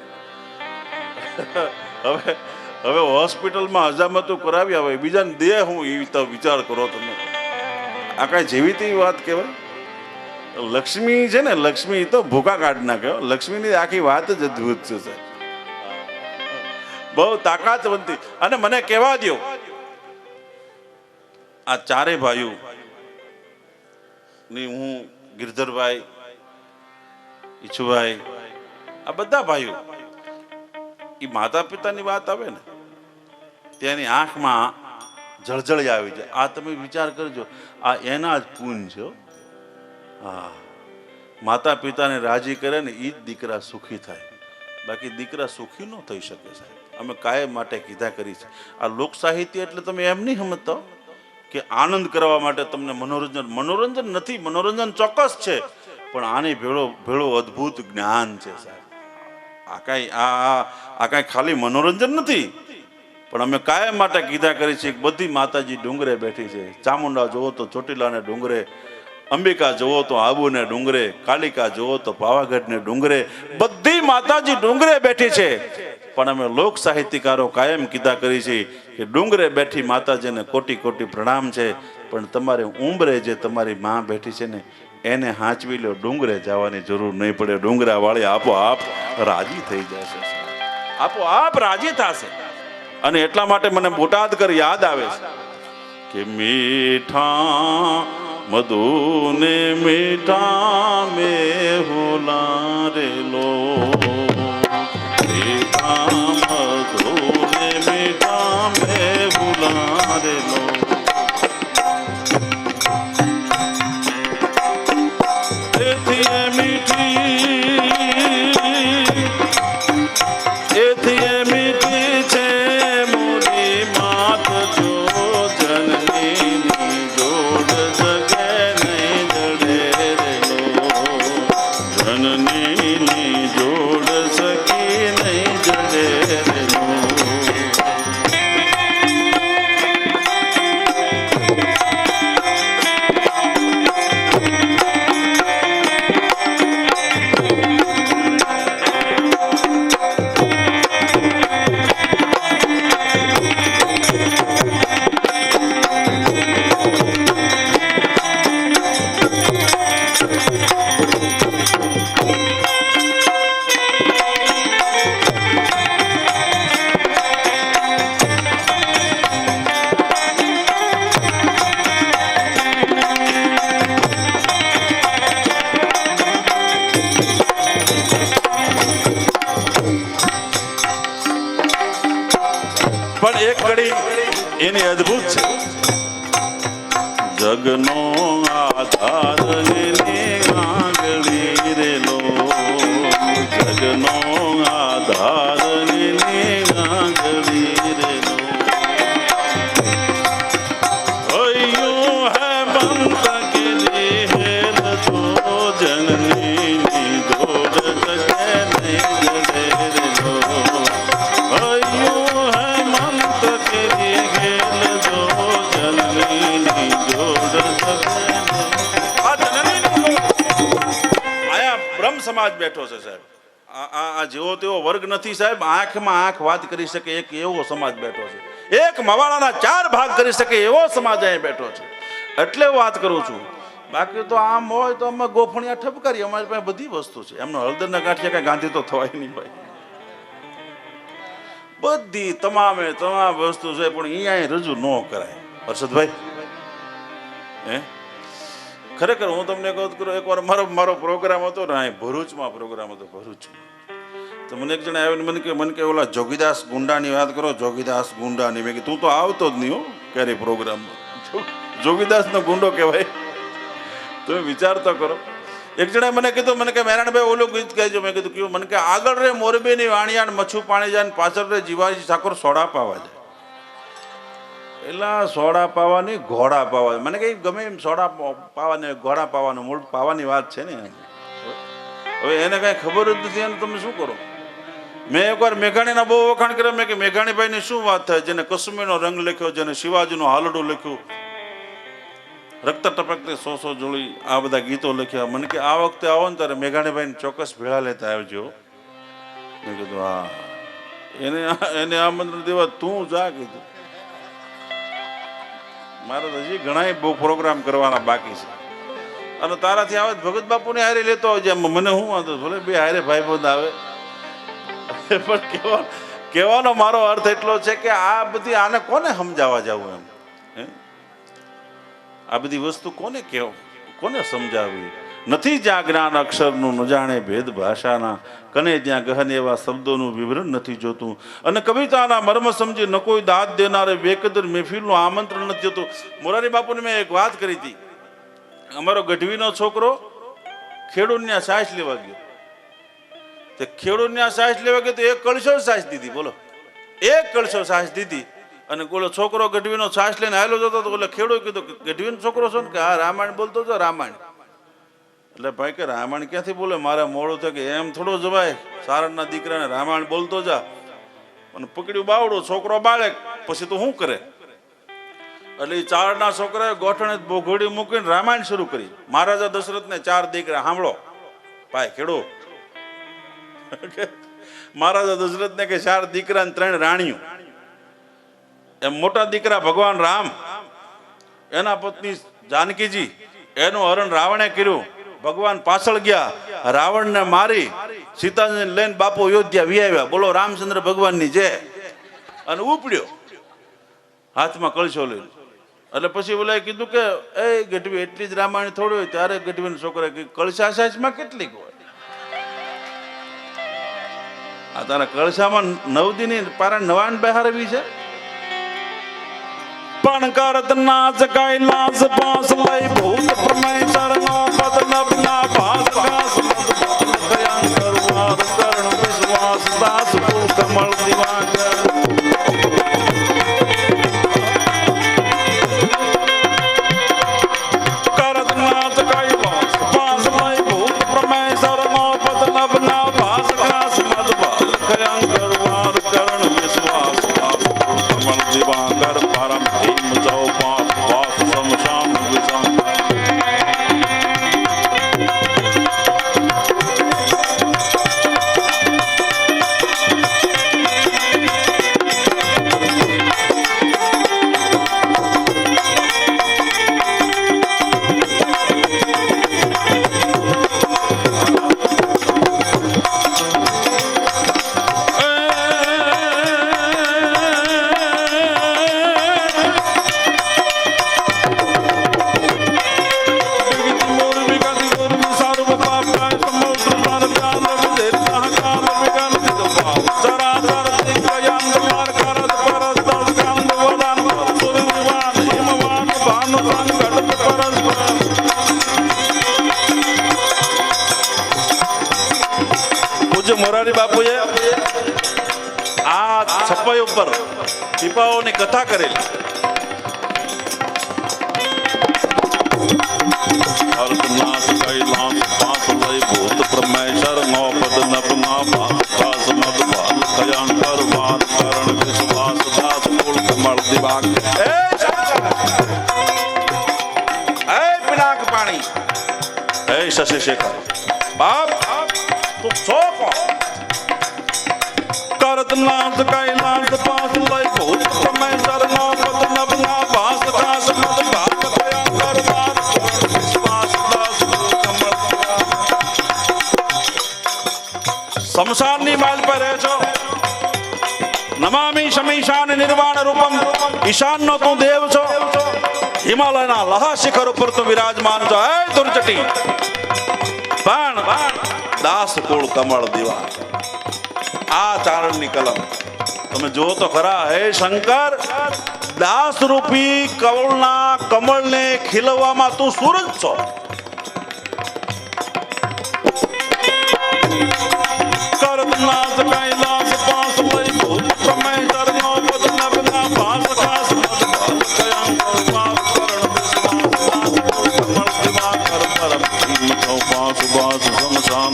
હવે હવે હોસ્પિટલમાં હજામતું કરાવી આવે બીજાને દે હું એ તો વિચાર કરો તમે. આ કાંઈ જેવી તેવી વાત કહેવાય? લક્ષ્મી છે ને, લક્ષ્મી તો ભૂકા કાઢી નાખે હો. લક્ષ્મીની આખી વાત જ અદ્ભુત છે સાહેબ, બહુ તાકાતવંતી. અને મને કહેવા દો, આ ચારે ભાઈઓ ની હું ગિરધરભાઈ, ઈશુભાઈ, આ બધા ભાઈઓ, એ માતા પિતાની વાત આવે ને તેની આંખમાં જળજળી આવી જાય. આ તમે વિચાર કરજો, આ એના જ પૂન છે હો. હા, માતા પિતાને રાજી કરે ને એ જ દીકરા સુખી થાય, બાકી દીકરા સુખી ન થઈ શકે સાહેબ. અમે કાયમ માટે કીધા કરી છે. આ લોક સાહિત્ય એટલે તમે એમ નહીં સમજતા કે આનંદ કરવા માટે તમને મનોરંજન નથી. મનોરંજન ચોક્કસ છે, પણ આની ભેળો અદ્ભુત જ્ઞાન છે સાહેબ. આ કાંઈ ખાલી મનોરંજન નથી, પણ અમે કાયમ માટે કીધા કરી છે. બધી માતાજી ડુંગરે બેઠી છે. ચામુંડા જોવો તો ચોટીલાને ડુંગરે, અંબિકા જોવો તો આબુને ડુંગરે, કાલિકા જોવો તો પાવાગઢને ડુંગરે, બધી માતાજી ડુંગરે બેઠી છે. પણ અમે લોક સાહિત્યકારો કાયમ કીધા કરી છે કે ડુંગરે બેઠી માતાજીને કોટી કોટી પ્રણામ છે, પણ તમારે ઉંબરે જે તમારી માં બેઠી છે ને એને હાંચવી લો, ડુંગરે જવાની જરૂર નહીં પડે. ડુંગરા વાળી આપોઆપ રાજી થઈ જશે, આપોઆપ રાજી થશે. અને એટલા માટે મને બોટાદકર યાદ આવે છે કે મીઠા મધુને મીઠા મેં હુલારેલો, મીઠા મધુને મીઠા મેં હુલારેલો. પણ એક કડી એની અદ્ભુત છે. જગનો આધાર આંગળી રેલો, જગનો આધાર આંગળી રેલો. હૈયું હે બંત કે દેહેલ તો જનની જોડ સકે નહીં જડે રેલો. હૈયું હે મંત કે દેહેલ તો જનની જોડ સકે. આ જનની આયા બ્રહ્મ સમાજ બેઠો છે સાહેબ. આ જેવો તેવો વર્ગ નથી સાહેબ. આંખમાં આંખ વાત કરી શકે એક એવો સમાજ બેઠો છે. એક મવાળાના 4 ભાગ કરી શકે એવો સમાજ અહીં બેઠો છે. એટલે વાત કરું છું. બાકી તો આમ હોય તો અમે ગોફણિયા ઠપકારી, અમારી પાસે બધી વસ્તુ છે. એમનો હળદરના ગાંઠિયા કઈ ગાંધી તો થવાય નહીં ભાઈ. બધી તમામ વસ્તુ છે, પણ અહીંયા રજૂ ન કરાય. હર્ષદભાઈ, હે ખરેખર હું તમને કહું કરું, એકવાર મારો પ્રોગ્રામ હતો ને અહીં ભરૂચમાં પ્રોગ્રામ હતો ભરૂચમાં. તો મને એક જણા આવીને મને કે ઓલા જોગીદાસ ગુંડાની વાત કરો, જોગીદાસ ગુંડાની. મેં કીધું તું તો આવતો જ નહીં હો ક્યારે પ્રોગ્રામમાં. જોગીદાસનો ગુંડો કહેવાય? તમે વિચાર તો કરો. એક જણા મને કીધું, મને કે મેરાણભાઈ ઓલું ગીત કહેજો. મેં કીધું કેવું? મને કે આગળ રે મોરબીની વાણિયા મચ્છુ પાણી જાય ને પાછળ રે જીવાજી ઠાકોર સોડા પાવા જાય. એટલે સોડા પાવાની ઘોડા પાવા. મને કઈ ગમે એમ સોડા પાવાને ઘોડા પાવાનું મૂળ પાવાની વાત છે ને. હવે એને કઈ ખબર જ નથી, એને તમે શું કરો? મેં એકવાર મેઘાણીના બહુ વખાણ કર્યા. મેં કે મેઘાણીભાઈની શું વાત થાય, જેને કસુમીનો રંગ લખ્યો, જેને શિવાજીનું હાલડું લખ્યું, રક્ત ટપકતી 100 જોડી, આ બધા ગીતો લખ્યા. મને કે આ વખતે આવો ને ત્યારે મેઘાણીભાઈને ચોક્કસ ભેળા લેતા આવજો. મેં કીધું હા. એને આમંત્રણ દેવા તું જા કીધું. મારે તો હજી ઘણા બહુ પ્રોગ્રામ કરવાના બાકી છે. અને તારાથી આવે ભગત બાપુને હારે લેતો આવજે. મને શું વાંધો, ભલે બે હારે ભાઈ બંધ આવે. પણ કહેવાનો મારો અર્થ એટલો છે કે આ બધી આને કોને સમજાવવા જવું એમ? હે, આ બધી વસ્તુ કોને સમજાવવી? નથી જ્યાં જ્ઞાન અક્ષરનું ન જાણે ભેદ ભાષાના, કને જ્યાં ગહન એવા શબ્દોનું વિવરણ નથી જોતું, અને કવિતાના મર્મ સમજી ન કોઈ દાદ દેનારે બેકદર મહેફિલનું આમંત્રણ નથી જોતું. મોરારી બાપુને મેં એક વાત કરી હતી. અમારો ગઢવીનો છોકરો ખેડૂતને સાસ લેવા ગયો. તે ખેડૂતને સાસ લેવા ગયો તો એક કળશો સાસ દીધી. બોલો, એક કળશો સાસ દીધી. અને બોલો છોકરો ગઢવીનો સાસ લઈને આવેલો જતો તો બોલે ખેડૂત કીધું ગઢવીનો છોકરો છો ને કે હા રામાયણ બોલતો હતો રામાયણ. એટલે ભાઈ કે રામાયણ ક્યાંથી બોલે, મારે મોડું થાય કે એમ થોડો જવાય, સારણના દીકરાને રામાયણ બોલતો જા. અને પકડ્યું બાવડું, છોકરો બાળક, પછી તો શું કરે? એટલે એ ચારના છોકરાએ ગોઠણે ભોગોડી મૂકીને રામાયણ શરૂ કરી. મહારાજા દશરથને 4 દીકરા. સાંભળો ભાઈ ખેડૂત, મહારાજા દશરથને કે 4 દીકરા ને 3 રાણીઓ. એમ મોટા દીકરા ભગવાન રામ, એના પત્ની જાનકીજી, એનું હરણ રાવણે કર્યું. ભગવાન પાછળ ગયા, રાવણને મારી સીતાજીને લઈને બાપુ અયોધ્યા વી આવ્યા. બોલો રામચંદ્ર ભગવાનની જય. અને ઉપડ્યો હાથમાં કળશો લઈને. એટલે પછી બોલાએ કીધું કે એ ગઢવી એટલી જ રામાયણ થોડી હોય. ત્યારે ગઢવીના છોકરા કળશા સાચમાં કેટલીક હોય? આ તારા કળશામાં 9 દીની પારા 99 બહારવી છે. પણ કરત નાચ કૈલાસ પાસ લઈ ભૂત પ્રમેય ચરણો પદનબના ભાસ ઘાસ દયાન કરવાર કરણ વિશ્વાસ દાસ કુલ કમળ દિવાકર. કરત નાચ કૈલાસ પાસ લઈ ભૂત પ્રમેય ચરણો પદનબના ભાસ ઘાસ દયાન કરવાર કરણ વિશ્વાસ દાસ કુલ કમળ દિવાકર. પરમ મોરારી બાપુએ આ છપાઈ ઉપર ટીપાઓની કથા કરેલી. અર્થનાથ કૈલાસ પાસ લઈ ભૂત પ્રમેશ્વર નો પદ નપના ભાસ મદ ભાલ કયાન કરવાર કરણ વિશ્વાસ દાસ કુલ કમળ દિવાક. એ પિનાક પાણી, એ શશી શેખર બાપ તું છો કોણ? કરતનાથ કૈલાસ પાસ લઈ ભૂત પ્રમેશ્વર નો પદ નપના ભાસ ઘાસ મદ ભાલ કયાન કરવાર વિશ્વાસ દાસ કુલ કમળ દિવાક. શમશાનની માલ પર રહે છો. નમામિ શમીશાન નિર્વાણ રૂપમ. ઈશાનનો તું દેવ છો. હિમાલયના લહા શિખર ઉપર તું વિરાજમાન છો. હે દુર્જટી પણ દાસ કુળ કમળ દિવા. આ ચારણની કલમ તમે જો તો ખરા. હે શંકર, દાસ રૂપી કમળના કમળને ખીલવવામાં તું સૂરજ છો. કરતનાથ કૈલાસ પાસ લઈ ભૂત પ્રમેશ્વર નો પદ નભના ભાસ ઘાસ મદ ભાલ કયાન કરવાર કરણ વિશ્વાસ દાસ કુલ કમળ દિવાકર. પરમ ભીમ છો પાસ બાસ શમશાન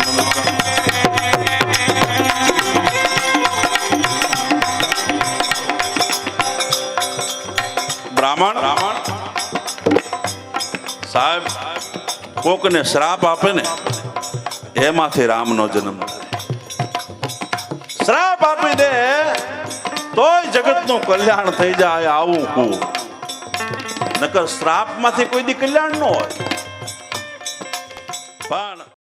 બ્રાહ્મણ સાહેબ કોકને શ્રાપ આપે ને એમાંથી રામનો જન્મ થાય. શ્રાપ આપી દે તોય જગતનું કલ્યાણ થઈ જાય આવું કુ નકર શ્રાપમાંથી કોઈ દી કલ્યાણ ન હોય પણ